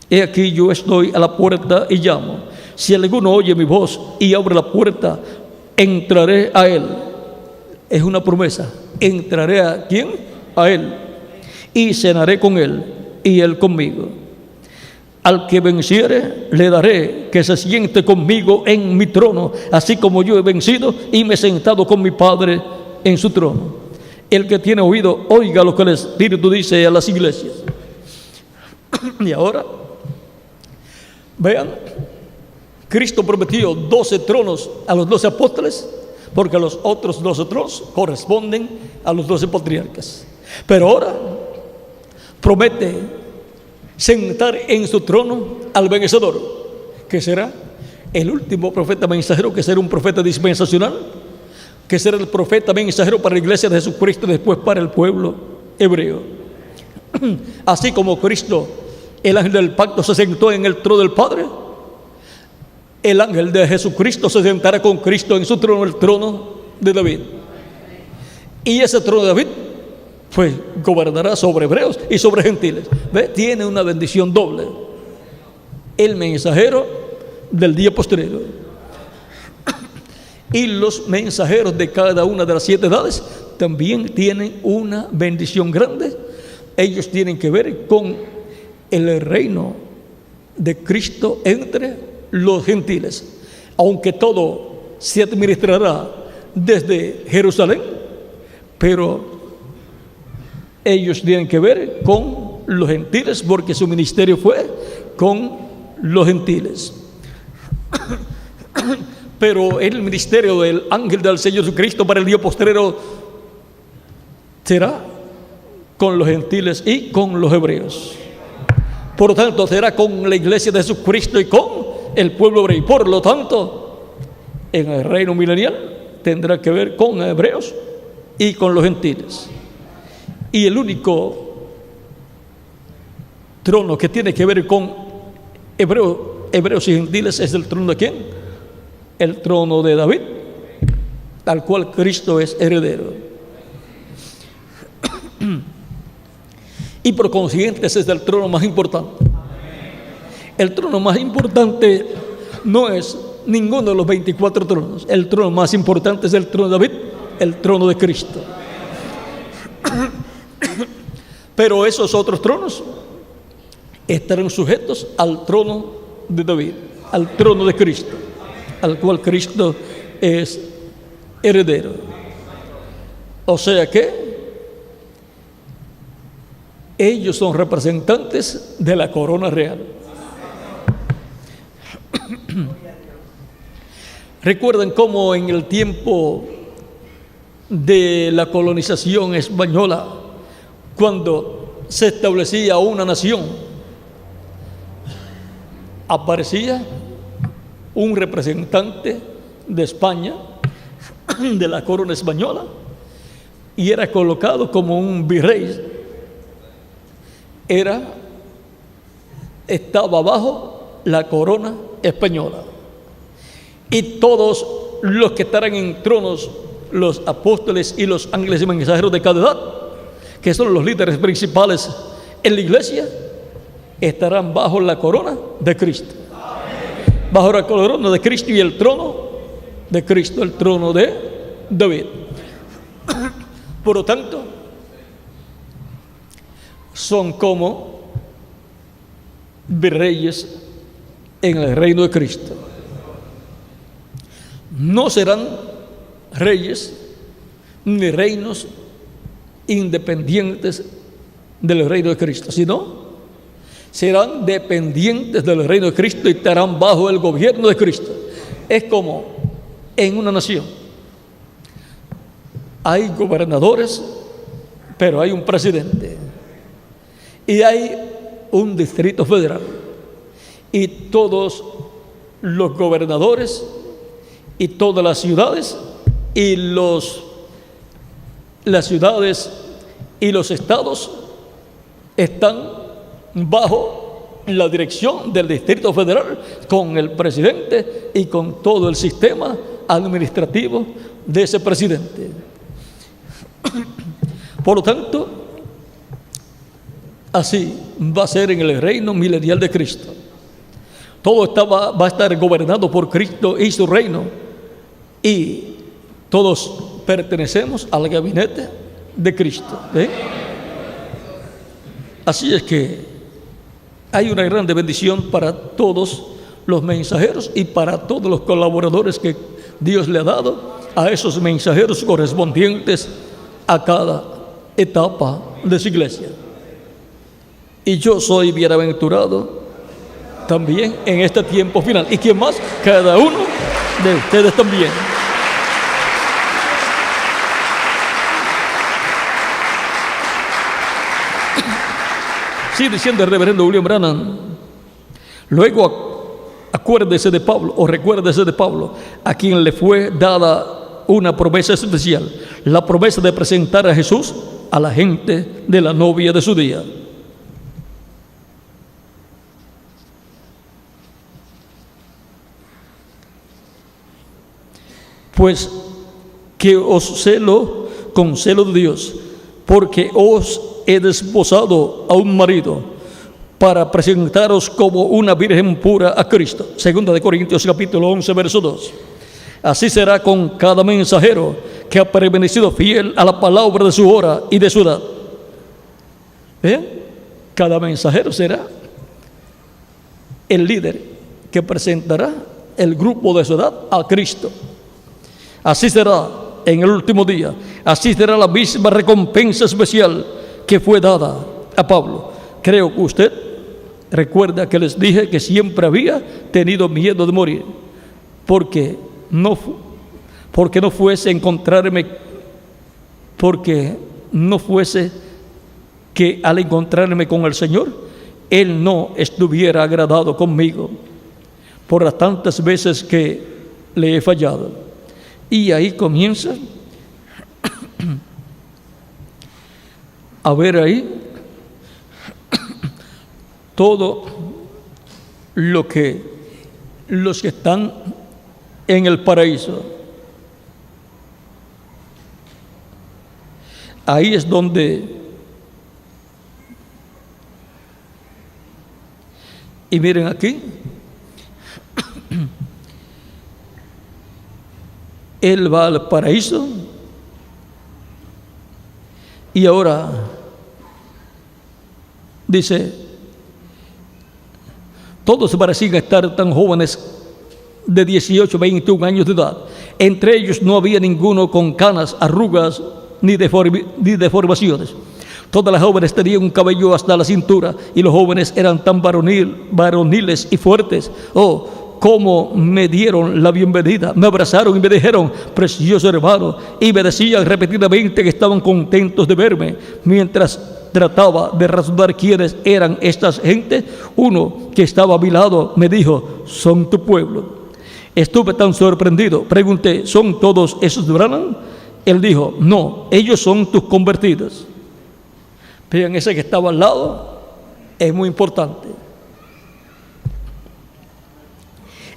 Speaker 1: He aquí, yo estoy a la puerta y llamo. Si alguno oye mi voz y abre la puerta, entraré a él. Es una promesa. ¿Entraré a quién? A él. Y cenaré con él y él conmigo. Al que venciere, le daré que se siente conmigo en mi trono, así como yo he vencido y me he sentado con mi Padre en su trono. El que tiene oído, oiga lo que el Espíritu dice a las iglesias. Y ahora, vean, Cristo prometió 12 tronos a los 12 apóstoles, porque los otros 12 tronos corresponden a los 12 patriarcas. Pero ahora promete sentar en su trono al vencedor, que será el último profeta mensajero, que será un profeta dispensacional, que será el profeta mensajero para la iglesia de Jesucristo, después para el pueblo hebreo. Así como Cristo, el ángel del pacto, se sentó en el trono del Padre, el ángel de Jesucristo se sentará con Cristo en su trono, el trono de David. Y ese trono de David, pues, gobernará sobre hebreos y sobre gentiles. ¿Ve? Tiene una bendición doble. El mensajero del día postrero y los mensajeros de cada una de las 7 edades también tienen una bendición grande. Ellos tienen que ver con el reino de Cristo entre los gentiles. Aunque todo se administrará desde Jerusalén, pero ellos tienen que ver con los gentiles, porque su ministerio fue con los gentiles. Pero el ministerio del ángel del Señor Jesucristo para el día postrero será con los gentiles y con los hebreos. Por lo tanto, será con la iglesia de Jesucristo y con el pueblo hebreo. Por lo tanto, en el reino milenial tendrá que ver con hebreos y con los gentiles. Y el único trono que tiene que ver con hebreos y gentiles es el trono de ¿quién? El trono de David, al cual Cristo es heredero. Y por consiguiente ese es el trono más importante. El trono más importante no es ninguno de los 24 tronos. El trono más importante es el trono de David, el trono de Cristo. Pero esos otros tronos estarán sujetos al trono de David, al trono de Cristo, al cual Cristo es heredero. O sea que ellos son representantes de la corona real. Recuerden cómo en el tiempo de la colonización española, cuando se establecía una nación, aparecía un representante de España, de la corona española, y era colocado como un virrey. Estaba bajo la corona española. Y todos los que estarán en tronos, los apóstoles y los ángeles y mensajeros de cada edad, que son los líderes principales en la iglesia, estarán bajo la corona de Cristo. Bajo la corona de Cristo y el trono de Cristo, el trono de David. Por lo tanto, son como virreyes en el reino de Cristo. No serán reyes ni reinos independientes del reino de Cristo, sino serán dependientes del reino de Cristo y estarán bajo el gobierno de Cristo. Es como en una nación. Hay gobernadores, pero hay un presidente. Y hay un distrito federal. Y todos los gobernadores y todas las ciudades y las ciudades y los estados están bajo la dirección del Distrito Federal, con el presidente y con todo el sistema administrativo de ese presidente. Por lo tanto, así va a ser en el reino milenial de Cristo. Todo va a estar gobernado por Cristo y su reino, y todos pertenecemos al gabinete de Cristo. Así es que hay una grande bendición para todos los mensajeros y para todos los colaboradores que Dios le ha dado a esos mensajeros correspondientes a cada etapa de su iglesia. Y yo soy bienaventurado también en este tiempo final. ¿Y quién más? Cada uno de ustedes también. Sigue diciendo el reverendo William Branham: luego Acuérdese de Pablo, o recuérdese de Pablo, a quien le fue dada una promesa especial, la promesa de presentar a Jesús a la gente de la novia de su día. Pues que os celo con celo de Dios, porque os he desposado a un marido, para presentaros como una virgen pura a Cristo. Segunda de Corintios capítulo 11, verso 2. Así será con cada mensajero que ha permanecido fiel a la palabra de su hora y de su edad. ¿Vean? Cada mensajero será el líder que presentará el grupo de su edad a Cristo. Así será en el último día. Así será la misma recompensa especial que fue dada a Pablo. Creo que usted recuerda que les dije que siempre había tenido miedo de morir, porque no fuese que al encontrarme con el Señor, Él no estuviera agradado conmigo por las tantas veces que le he fallado. Y ahí comienza a ver ahí todo lo que los que están en el paraíso. Ahí es donde, y miren aquí, él va al paraíso y ahora dice, todos parecían estar tan jóvenes, de 18, 21 años de edad. Entre ellos no había ninguno con canas, arrugas ni deformaciones. Todas las jóvenes tenían un cabello hasta la cintura, y los jóvenes eran tan varoniles y fuertes. Oh, cómo me dieron la bienvenida, me abrazaron y me dijeron, precioso hermano, y me decían repetidamente que estaban contentos de verme. Mientras trataba de razonar quiénes eran estas gentes, uno que estaba a mi lado me dijo, son tu pueblo. Estuve tan sorprendido, pregunté, ¿son todos esos de Branham? Él dijo, no, ellos son tus convertidos. Vean, ese que estaba al lado es muy importante.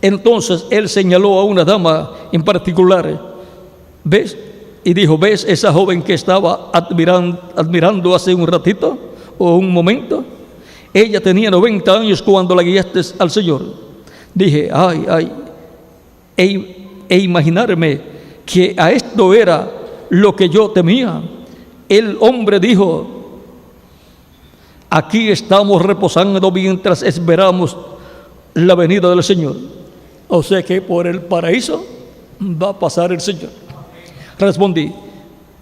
Speaker 1: Entonces él señaló a una dama en particular, ¿ves? Y dijo, ¿ves esa joven que estaba admirando hace un ratito o un momento? Ella tenía 90 años cuando la guiaste al Señor. Dije, e imaginarme que a esto era lo que yo temía. El hombre dijo, aquí estamos reposando mientras esperamos la venida del Señor. O sea que por el paraíso va a pasar el Señor. Respondí,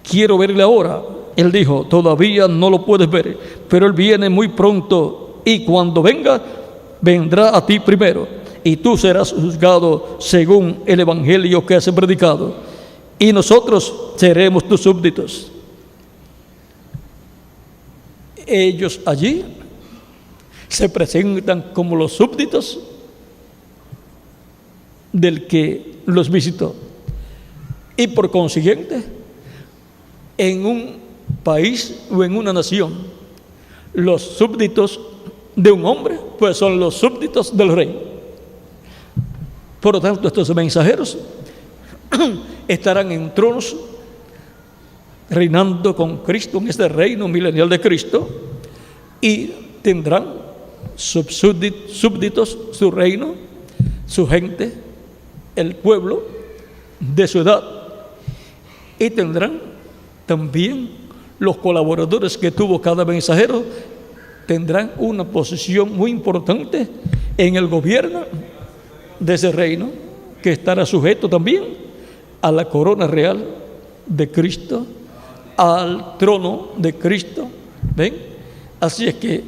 Speaker 1: quiero verle ahora. Él dijo, todavía no lo puedes ver, pero Él viene muy pronto, y cuando venga, vendrá a ti primero, y tú serás juzgado según el evangelio que has predicado, y nosotros seremos tus súbditos. Ellos allí se presentan como los súbditos del que los visitó. Y por consiguiente, en un país o en una nación, los súbditos de un hombre, pues son los súbditos del rey. Por lo tanto, estos mensajeros estarán en tronos, reinando con Cristo en este reino milenial de Cristo, y tendrán súbditos, su reino, su gente, el pueblo de su edad, y tendrán también los colaboradores que tuvo cada mensajero, tendrán una posición muy importante en el gobierno de ese reino, que estará sujeto también a la corona real de Cristo, al trono de Cristo. ¿Ven? Así es que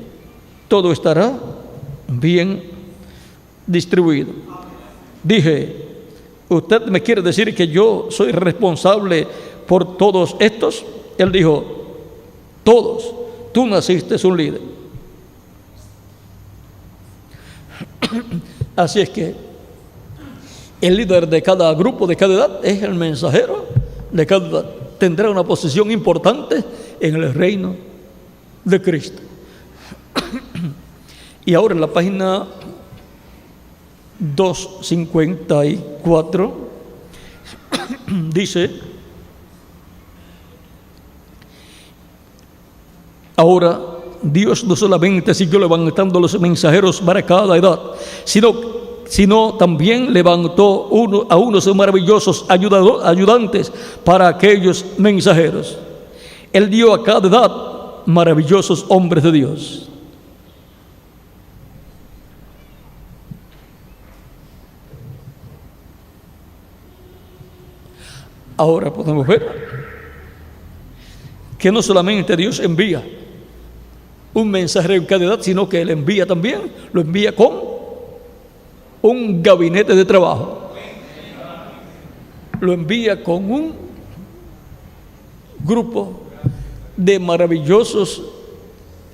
Speaker 1: todo estará bien distribuido. Dije, ¿usted me quiere decir que yo soy responsable por todos estos? Él dijo, todos. Tú naciste un líder. Así es que el líder de cada grupo, de cada edad, es el mensajero de cada edad. Tendrá una posición importante en el reino de Cristo. Y ahora en la página 254 dice: ahora Dios no solamente siguió levantando los mensajeros para cada edad, sino también levantó a unos maravillosos ayudantes para aquellos mensajeros. Él dio a cada edad maravillosos hombres de Dios. Ahora podemos ver que no solamente Dios envía un mensajero en cada edad, sino que Él envía también, lo envía con un gabinete de trabajo. Lo envía con un grupo de maravillosos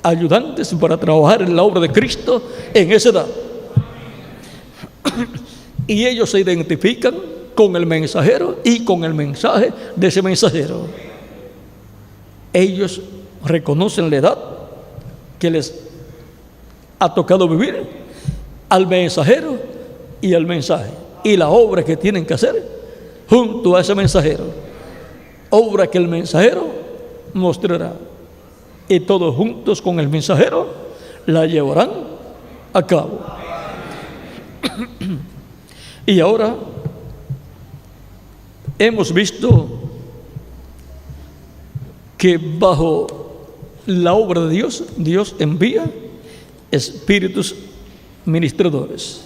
Speaker 1: ayudantes para trabajar en la obra de Cristo en esa edad. Y ellos se identifican con el mensajero y con el mensaje de ese mensajero. Ellos reconocen la edad que les ha tocado vivir, al mensajero y al mensaje, y la obra que tienen que hacer junto a ese mensajero, obra que el mensajero mostrará, y todos juntos con el mensajero la llevarán a cabo. Y ahora hemos visto que bajo la obra de Dios, Dios envía espíritus ministradores.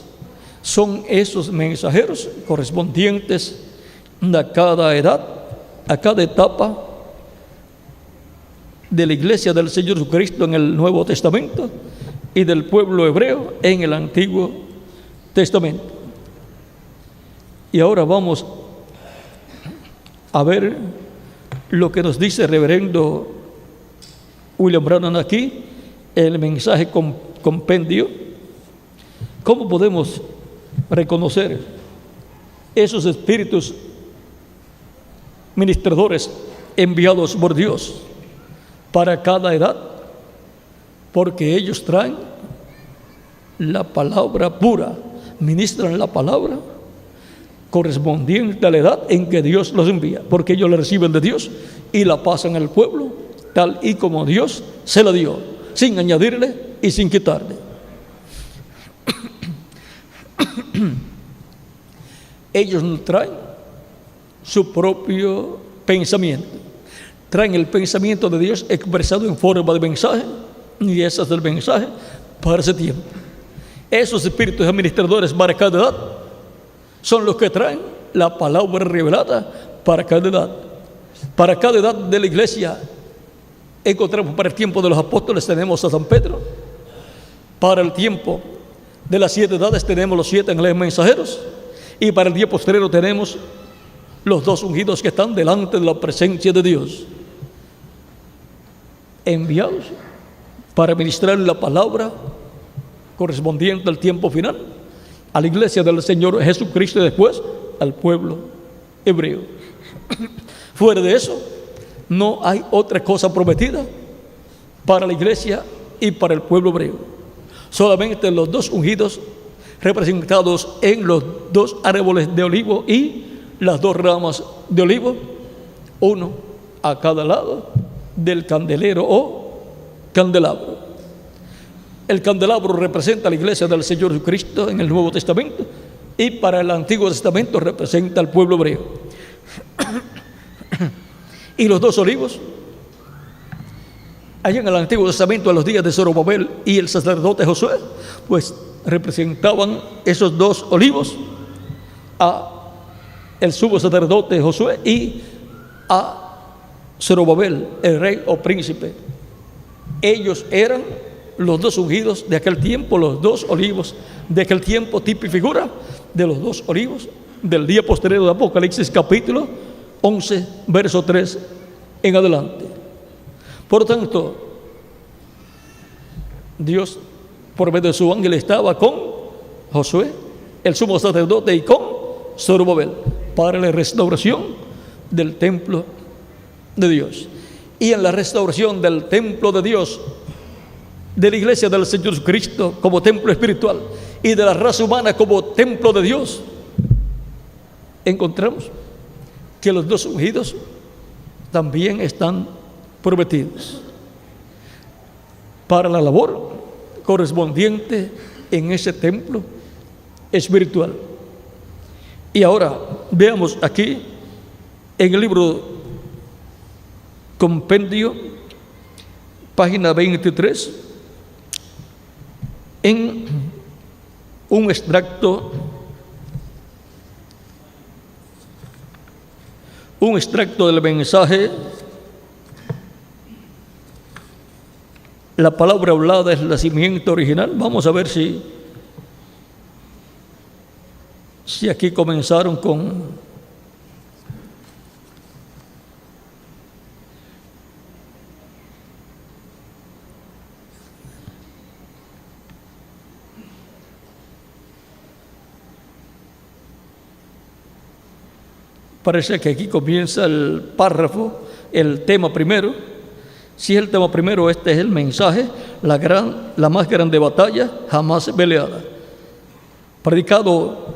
Speaker 1: Son esos mensajeros correspondientes a cada edad, a cada etapa de la iglesia del Señor Jesucristo en el Nuevo Testamento y del pueblo hebreo en el Antiguo Testamento. Y ahora vamos a ver lo que nos dice el reverendo William Branham aquí, el mensaje compendio. ¿Cómo podemos reconocer esos espíritus ministradores enviados por Dios para cada edad? Porque ellos traen la palabra pura, ministran la palabra correspondiente a la edad en que Dios los envía, porque ellos la reciben de Dios y la pasan al pueblo tal y como Dios se la dio, sin añadirle y sin quitarle. Ellos no traen su propio pensamiento, traen el pensamiento de Dios expresado en forma de mensaje, y ese es el mensaje para ese tiempo. Esos espíritus administradores para cada edad son los que traen la palabra revelada para cada edad. Para cada edad de la iglesia encontramos: para el tiempo de los apóstoles tenemos a San Pedro, para el tiempo de las 7 edades tenemos los 7 ángeles mensajeros, y para el día postrero tenemos los 2 ungidos que están delante de la presencia de Dios, enviados para ministrar la palabra correspondiente al tiempo final a la iglesia del Señor Jesucristo y después al pueblo hebreo. Fuera de eso, no hay otra cosa prometida para la iglesia y para el pueblo hebreo. Solamente los 2 ungidos representados en los 2 árboles de olivo y las 2 ramas de olivo, uno a cada lado del candelero o candelabro. El candelabro representa a la iglesia del Señor Jesucristo en el Nuevo Testamento, y para el Antiguo Testamento representa al pueblo hebreo. Y los 2 olivos, allá en el Antiguo Testamento, en los días de Zorobabel y el sacerdote Josué, pues representaban esos 2 olivos a el sumo sacerdote Josué y a Zorobabel, el rey o príncipe. Ellos eran los 2 ungidos de aquel tiempo, los 2 olivos de aquel tiempo, tipo y figura de los 2 olivos del día posterior de Apocalipsis capítulo 11, verso 3 en adelante. Por tanto, Dios por medio de su ángel estaba con Josué el sumo sacerdote y con Zorobabel para la restauración del templo de Dios. Y en la restauración del templo de Dios, de la iglesia del Señor Jesucristo como templo espiritual y de la raza humana como templo de Dios, encontramos que los dos ungidos también están prometidos para la labor correspondiente en ese templo espiritual. Y ahora veamos aquí en el libro Compendio, página 23, en un extracto del mensaje. La palabra hablada es la simiente original. Vamos a ver si aquí comenzaron con parece que aquí comienza el párrafo, el tema primero. Si es el tema primero, este es el mensaje, la más grande batalla jamás peleada, predicado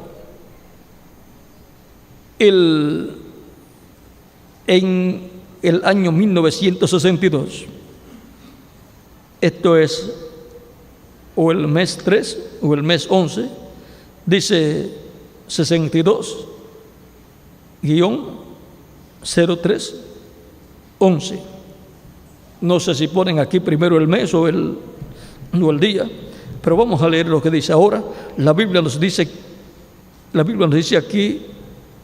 Speaker 1: en el año 1962. Esto es o el mes 3 o el mes 11, dice 62-03-11. No sé si ponen aquí primero el mes o el día, pero vamos a leer lo que dice ahora. La Biblia nos dice aquí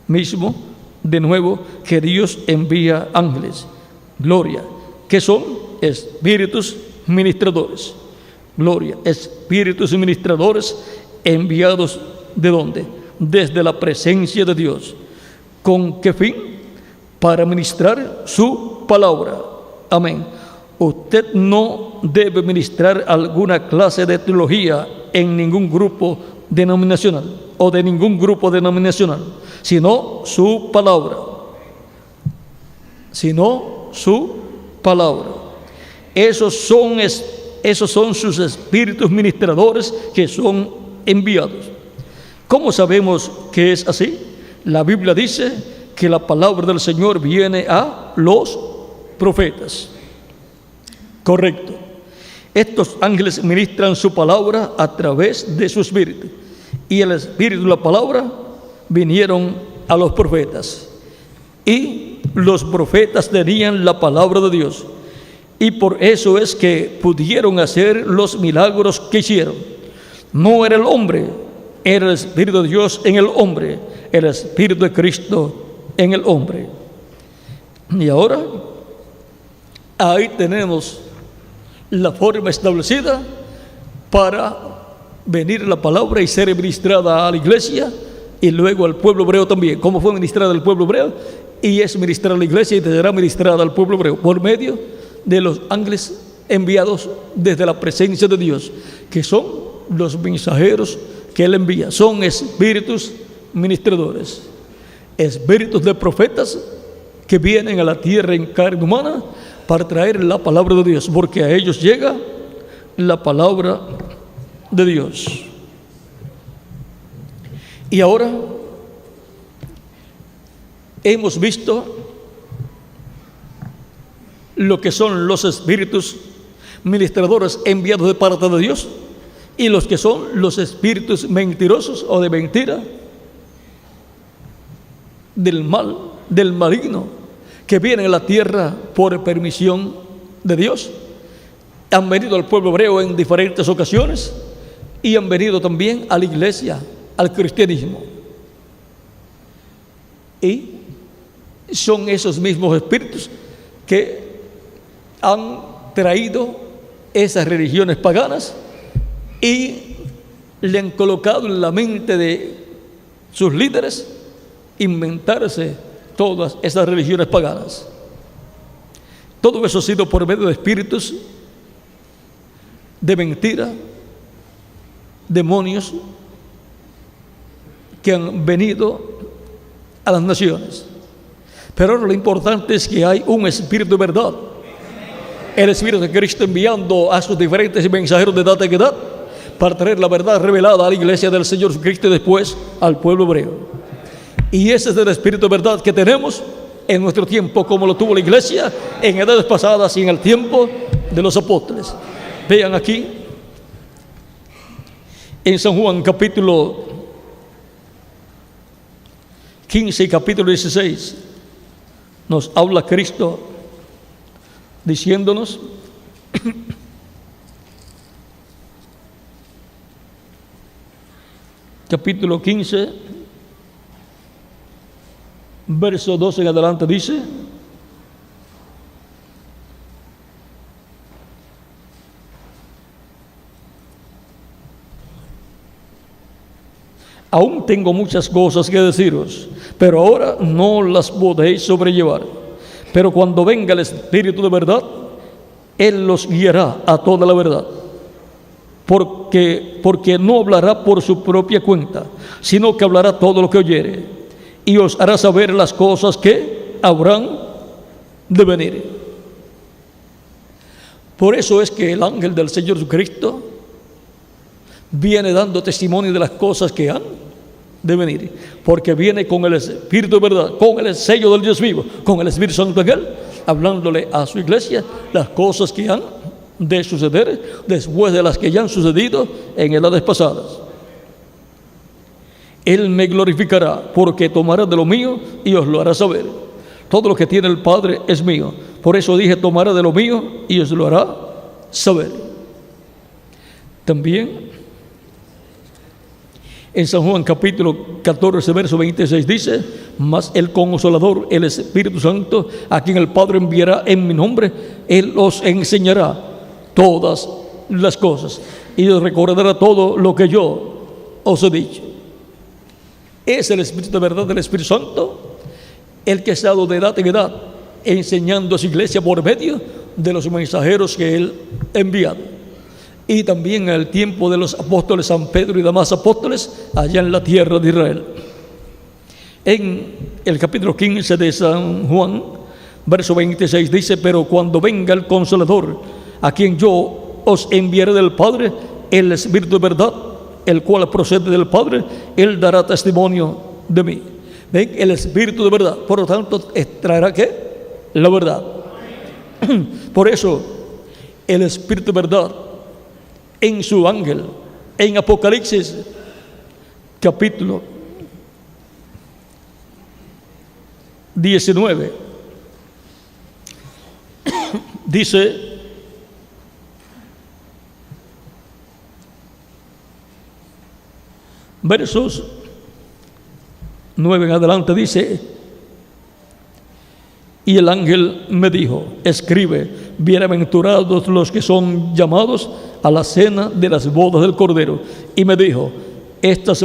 Speaker 1: mismo, de nuevo, que Dios envía ángeles. Gloria, que son espíritus ministradores. Gloria, espíritus ministradores enviados ¿de dónde? Desde la presencia de Dios. ¿Con qué fin? Para ministrar su palabra. Amén. Usted no debe ministrar alguna clase de teología en ningún grupo denominacional o de ningún grupo denominacional, sino su palabra. Sino su palabra. Esos son sus espíritus ministradores que son enviados. ¿Cómo sabemos que es así? La Biblia dice que la palabra del Señor viene a los profetas. Correcto. Estos ángeles ministran su palabra a través de su espíritu. Y el espíritu y la palabra vinieron a los profetas. Y los profetas tenían la palabra de Dios. Y por eso es que pudieron hacer los milagros que hicieron. No era el hombre, era el Espíritu de Dios en el hombre, el Espíritu de Cristo en el hombre. Y ahora, ahí tenemos la forma establecida para venir la palabra y ser ministrada a la iglesia y luego al pueblo hebreo también. ¿Cómo fue ministrada al pueblo hebreo? Y es ministrada a la iglesia y será ministrada al pueblo hebreo por medio de los ángeles enviados desde la presencia de Dios, que son los mensajeros que Él envía. Son espíritus ministradores, espíritus de profetas que vienen a la tierra en carne humana para traer la palabra de Dios, porque a ellos llega la palabra de Dios. Y ahora hemos visto lo que son los espíritus ministradores enviados de parte de Dios y los que son los espíritus mentirosos o de mentira, del mal, del maligno, que vienen a la tierra por permisión de Dios. Han venido al pueblo hebreo en diferentes ocasiones y han venido también a la iglesia, al cristianismo. Y son esos mismos espíritus que han traído esas religiones paganas y le han colocado en la mente de sus líderes inventarse todas esas religiones paganas. Todo eso ha sido por medio de espíritus de mentira, demonios que han venido a las naciones. Pero ahora lo importante es que hay un Espíritu de verdad, el Espíritu de Cristo enviando a sus diferentes mensajeros de edad en edad para traer la verdad revelada a la iglesia del Señor Jesucristo y después al pueblo hebreo. Y ese es el Espíritu de verdad que tenemos en nuestro tiempo, como lo tuvo la iglesia en edades pasadas y en el tiempo de los apóstoles. Vean aquí en San Juan capítulo 15 y capítulo 16 nos habla Cristo diciéndonos capítulo 15 verso 12 en adelante dice: aún tengo muchas cosas que deciros, pero ahora no las podéis sobrellevar. Pero cuando venga el Espíritu de verdad, Él los guiará a toda la verdad. Porque no hablará por su propia cuenta, sino que hablará todo lo que oyere, y os hará saber las cosas que habrán de venir. Por eso es que el ángel del Señor Jesucristo viene dando testimonio de las cosas que han de venir, porque viene con el Espíritu de verdad, con el sello del Dios vivo, con el Espíritu Santo en él, hablándole a su iglesia las cosas que han de suceder después de las que ya han sucedido en edades pasadas. Él me glorificará, porque tomará de lo mío y os lo hará saber. Todo lo que tiene el Padre es mío. Por eso dije, tomará de lo mío y os lo hará saber. También en San Juan capítulo 14 verso 26 dice: mas el Consolador, el Espíritu Santo, a quien el Padre enviará en mi nombre, Él os enseñará todas las cosas y os recordará todo lo que yo os he dicho. Es el Espíritu de verdad del Espíritu Santo el que ha estado de edad en edad enseñando a su iglesia por medio de los mensajeros que Él ha enviado. Y también en el tiempo de los apóstoles San Pedro y demás apóstoles allá en la tierra de Israel. En el capítulo 15 de San Juan, verso 26 dice: pero cuando venga el Consolador, a quien yo os enviaré del Padre, el Espíritu de verdad, el cual procede del Padre, Él dará testimonio de mí. ¿Ven? El Espíritu de verdad, por lo tanto, traerá ¿qué? La verdad. Por eso, el Espíritu de verdad, en su ángel, en Apocalipsis capítulo 19 dice: versos 9 en adelante dice: y el ángel me dijo: escribe, bienaventurados los que son llamados a la cena de las bodas del Cordero. Y me dijo: estas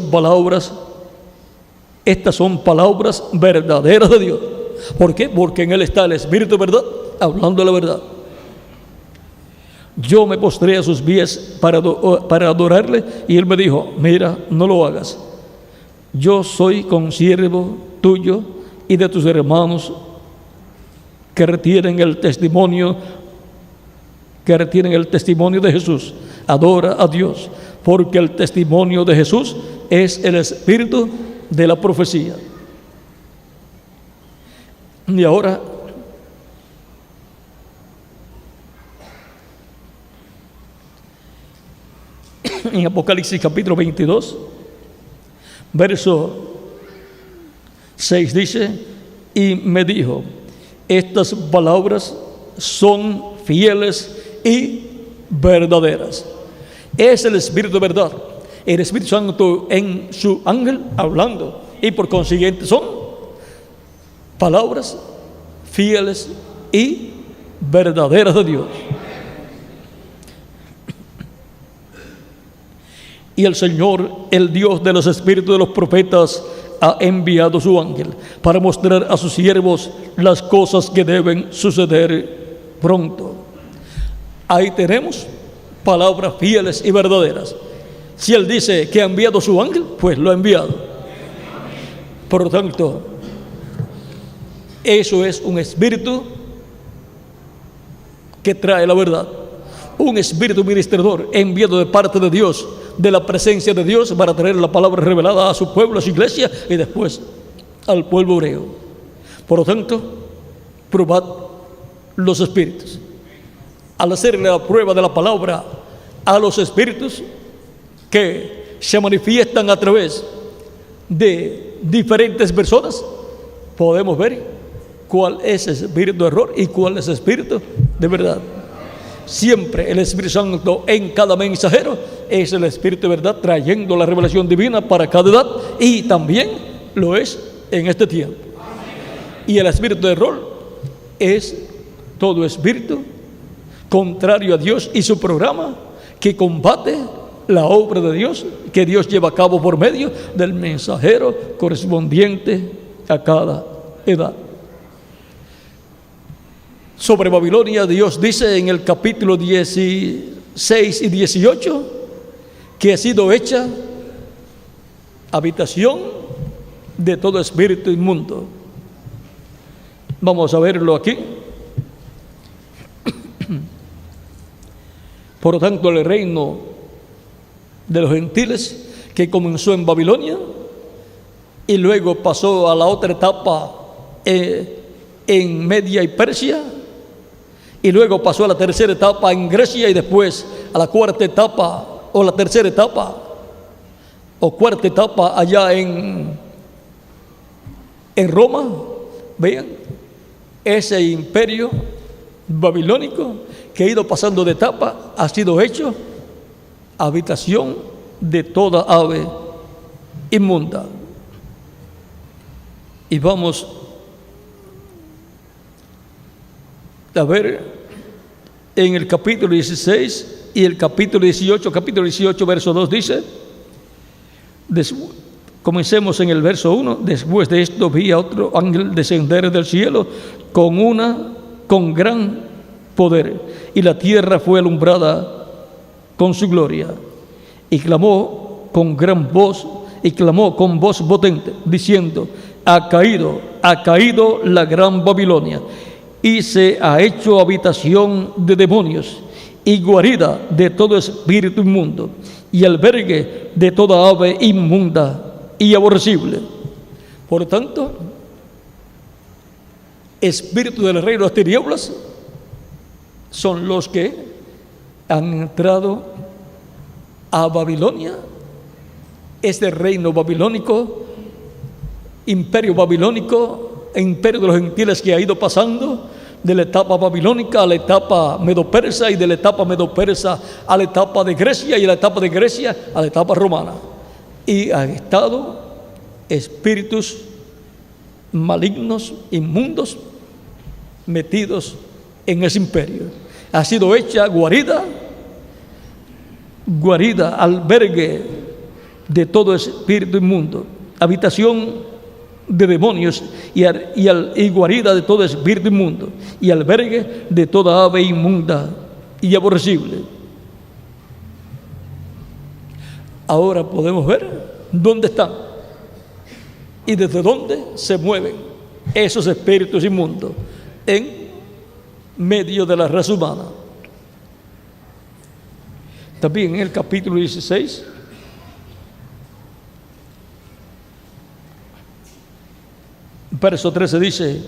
Speaker 1: son palabras verdaderas de Dios. ¿Por qué? Porque en Él está el Espíritu de verdad, hablando la verdad. Yo me postré a sus pies para adorarle, y Él me dijo: mira, no lo hagas. Yo soy consiervo tuyo y de tus hermanos que retienen el testimonio de Jesús. Adora a Dios, porque el testimonio de Jesús es el espíritu de la profecía. Y ahora en Apocalipsis capítulo 22 verso 6 dice: y me dijo: estas palabras son fieles y verdaderas. Es el Espíritu de verdad, el Espíritu Santo en su ángel hablando, y por consiguiente son palabras fieles y verdaderas de Dios. Y el Señor, el Dios de los espíritus de los profetas, ha enviado su ángel para mostrar a sus siervos las cosas que deben suceder pronto. Ahí tenemos palabras fieles y verdaderas. Si Él dice que ha enviado su ángel, pues lo ha enviado. Por lo tanto, eso es un espíritu que trae la verdad, un espíritu ministrador enviado de parte de Dios, de la presencia de Dios, para traer la palabra revelada a su pueblo, a su iglesia y después al pueblo hebreo. Por lo tanto, probad los espíritus. Al hacerle la prueba de la palabra a los espíritus que se manifiestan a través de diferentes personas, podemos ver cuál es el espíritu de error y cuál es el espíritu de verdad. Siempre el Espíritu Santo en cada mensajero es el espíritu de verdad, trayendo la revelación divina para cada edad, y también lo es en este tiempo. Y el espíritu de error es todo espíritu contrario a Dios y su programa, que combate la obra de Dios que Dios lleva a cabo por medio del mensajero correspondiente a cada edad. Sobre Babilonia, Dios dice en el capítulo 16 y 18 que ha sido hecha habitación de todo espíritu inmundo. Vamos a verlo aquí. Por lo tanto, el reino de los gentiles, que comenzó en Babilonia y luego pasó a la otra etapa en Media y Persia, y luego pasó a la tercera etapa en Grecia, y después a la cuarta etapa, o la tercera etapa o cuarta etapa allá en Roma. Vean, ese imperio babilónico que ha ido pasando de etapa ha sido hecho habitación de toda ave inmunda. Y vamos a ver en el capítulo 16 y el capítulo 18. Capítulo 18, verso 2 dice, comencemos en el verso 1. Después de esto vi a otro ángel descender del cielo con gran poder, y la tierra fue alumbrada con su gloria, y clamó con voz potente, diciendo: ha caído la gran Babilonia, y se ha hecho habitación de demonios, y guarida de todo espíritu inmundo, y albergue de toda ave inmunda y aborrecible. Por tanto, espíritu del reino de las tinieblas son los que han entrado a Babilonia, este reino babilónico, imperio babilónico, imperio de los gentiles, que ha ido pasando de la etapa babilónica a la etapa medo-persa, y de la etapa medo-persa a la etapa de Grecia, y de la etapa de Grecia a la etapa romana. Y han estado espíritus malignos, inmundos, metidos en ese imperio. Ha sido hecha guarida, albergue de todo espíritu inmundo, habitación de demonios, y guarida de todo espíritu inmundo, y albergue de toda ave inmunda y aborrecible. Ahora podemos ver dónde están y desde dónde se mueven esos espíritus inmundos en medio de la raza humana. También en el capítulo 16, verso 13 dice: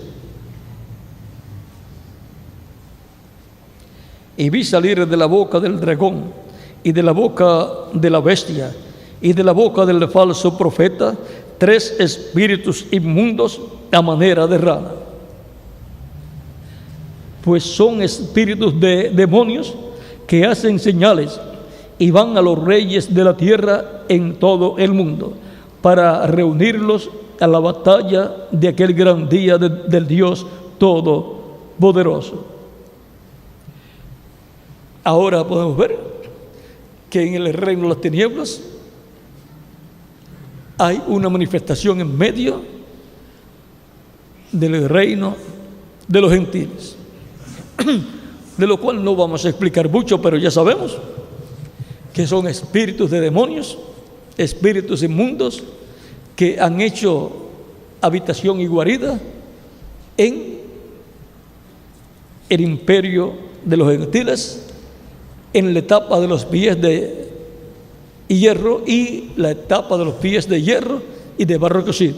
Speaker 1: y vi salir de la boca del dragón, y de la boca de la bestia, y de la boca del falso profeta, 3 espíritus inmundos a manera de rana. Pues son espíritus de demonios que hacen señales y van a los reyes de la tierra en todo el mundo, para reunirlos a la batalla de aquel gran día del Dios Todopoderoso. Ahora podemos ver que en el reino de las tinieblas hay una manifestación en medio del reino de los gentiles, de lo cual no vamos a explicar mucho, pero ya sabemos que son espíritus de demonios, espíritus inmundos, que han hecho habitación y guarida en el imperio de los gentiles, en la etapa de los pies de hierro y la etapa de los pies de hierro y de barro cocido.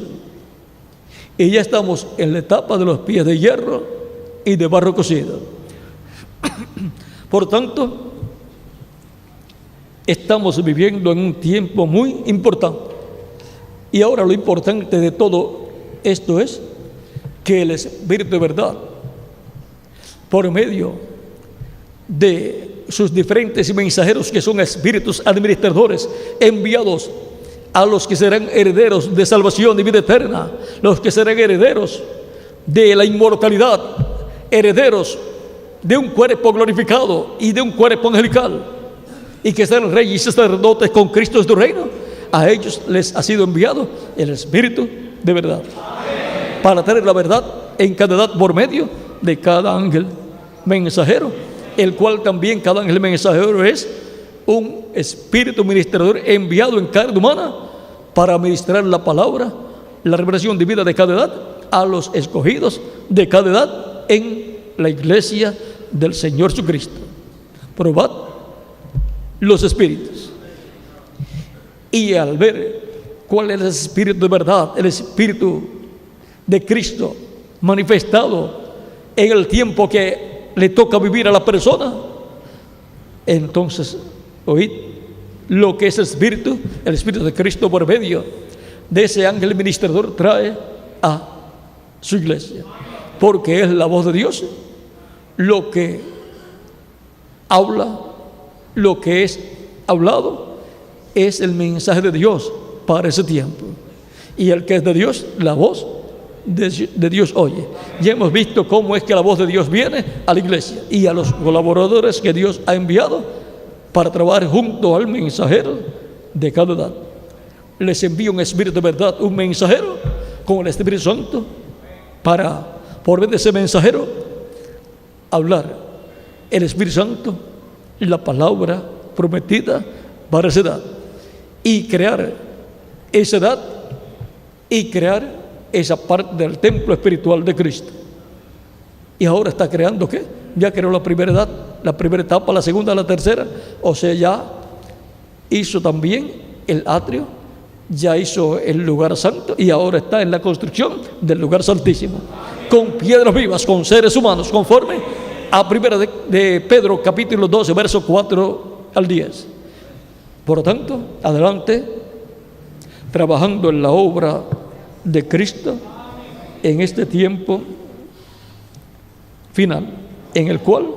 Speaker 1: Y ya estamos en la etapa de los pies de hierro y de barro cocido. Por tanto, estamos viviendo en un tiempo muy importante. Y ahora lo importante de todo esto es que el Espíritu de verdad, por medio de sus diferentes mensajeros, que son espíritus administradores enviados a los que serán herederos de salvación y vida eterna, los que serán herederos de la inmortalidad, herederos de un cuerpo glorificado y de un cuerpo angelical, y que serán reyes y sacerdotes con Cristo en su reino, a ellos les ha sido enviado el Espíritu de verdad. Amén. Para traer la verdad en cada edad por medio de cada ángel mensajero, el cual también cada ángel mensajero es un espíritu ministrador enviado en carne humana para ministrar la palabra, la revelación divina de cada edad a los escogidos de cada edad en la iglesia del Señor Jesucristo. Probad los espíritus. Y al ver cuál es el espíritu de verdad, el espíritu de Cristo manifestado en el tiempo que le toca vivir a la persona, entonces oíd lo que ese espíritu, el Espíritu de Cristo por medio de ese ángel ministrador trae a su iglesia, porque es la voz de Dios lo que habla, lo que es hablado es el mensaje de Dios para ese tiempo, y el que es de Dios, la voz de Dios oye. Ya hemos visto cómo es que la voz de Dios viene a la iglesia y a los colaboradores que Dios ha enviado para trabajar junto al mensajero de cada edad. Les envía un espíritu de verdad, un mensajero con el Espíritu Santo, para, por medio de ese mensajero, hablar el Espíritu Santo la palabra prometida para esa edad, y crear esa edad y crear esa parte del templo espiritual de Cristo. Y ahora está creando, ¿qué? Ya creó la primera edad, la primera etapa, la segunda, la tercera. O sea, ya hizo también el atrio, ya hizo el lugar santo, y ahora está en la construcción del lugar santísimo, con piedras vivas, con seres humanos, conforme a primera de Pedro, capítulo 12, verso 4 al 10. Por lo tanto, adelante, trabajando en la obra de Cristo en este tiempo final, en el cual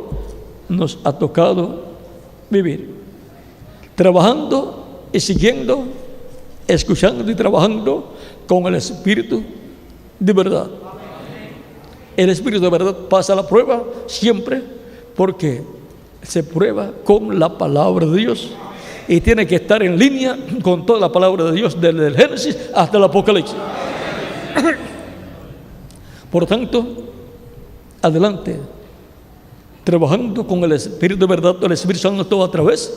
Speaker 1: nos ha tocado vivir, trabajando y siguiendo, escuchando y trabajando con el Espíritu de verdad. El Espíritu de verdad pasa la prueba siempre, porque se prueba con la palabra de Dios y tiene que estar en línea con toda la palabra de Dios, desde el Génesis hasta el Apocalipsis. Por tanto, adelante, trabajando con el Espíritu de verdad, el Espíritu Santo, a través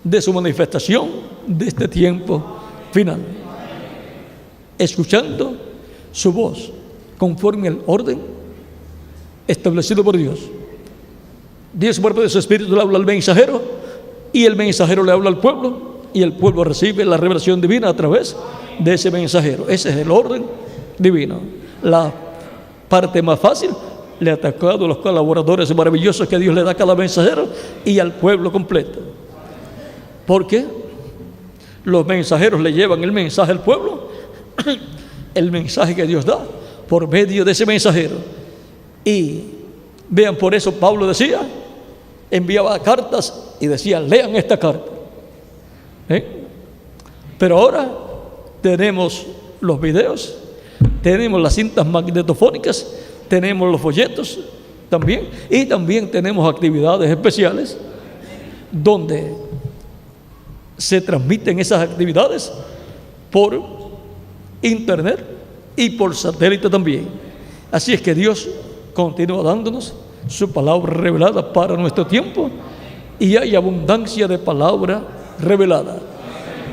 Speaker 1: de su manifestación de este tiempo final, escuchando su voz conforme al orden establecido por Dios. Dios, por medio de su Espíritu, le habla al mensajero, y el mensajero le habla al pueblo, y el pueblo recibe la revelación divina a través de ese mensajero. Ese es el orden divino. La parte más fácil le ha tocado a los colaboradores maravillosos que Dios le da a cada mensajero y al pueblo completo, porque los mensajeros le llevan el mensaje al pueblo, el mensaje que Dios da por medio de ese mensajero. Y vean, por eso Pablo decía, enviaba cartas y decía: lean esta carta. Pero ahora tenemos los videos, tenemos las cintas magnetofónicas, tenemos los folletos también, y también tenemos actividades especiales donde se transmiten esas actividades por internet y por satélite también. Así es que Dios continúa dándonos su palabra revelada para nuestro tiempo, y hay abundancia de palabra revelada.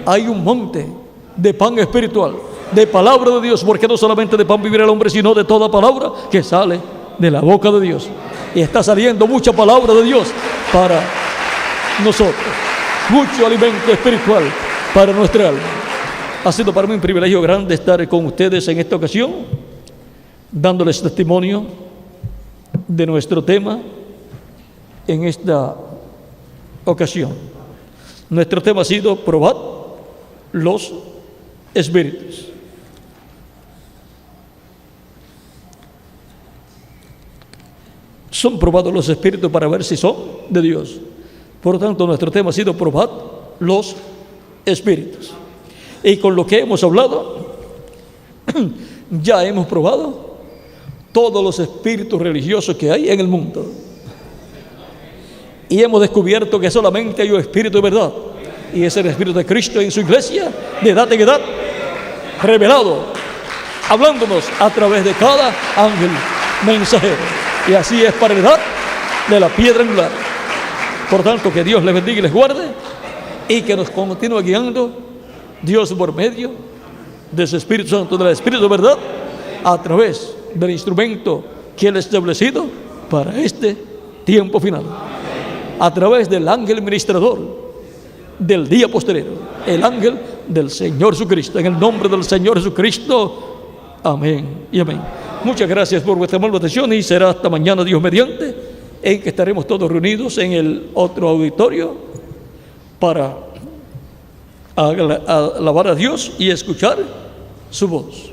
Speaker 1: Hay un monte de pan espiritual de palabra de Dios, porque no solamente de pan vivirá el hombre, sino de toda palabra que sale de la boca de Dios. Y está saliendo mucha palabra de Dios para nosotros, mucho alimento espiritual para nuestra alma. Ha sido para mí un privilegio grande estar con ustedes en esta ocasión, dándoles testimonio de nuestro tema en esta ocasión. Nuestro tema ha sido probad los espíritus. Son probados los espíritus para ver si son de Dios. Por lo tanto, nuestro tema ha sido probad los espíritus. Y con lo que hemos hablado, ya hemos probado todos los espíritus religiosos que hay en el mundo. Y hemos descubierto que solamente hay un espíritu de verdad. Y es el espíritu de Cristo en su iglesia, de edad en edad, revelado, hablándonos a través de cada ángel mensajero. Y así es para la edad de la piedra angular. Por tanto, que Dios les bendiga y les guarde, y que nos continúe guiando Dios por medio de su Espíritu Santo, del Espíritu de verdad, a través del instrumento que Él ha establecido para este tiempo final, a través del ángel ministrador del día posterior, el ángel del Señor Jesucristo. En el nombre del Señor Jesucristo, amén y amén. Muchas gracias por vuestra amable atención, y será hasta mañana, Dios mediante, en que estaremos todos reunidos en el otro auditorio para alabar a Dios y escuchar su voz.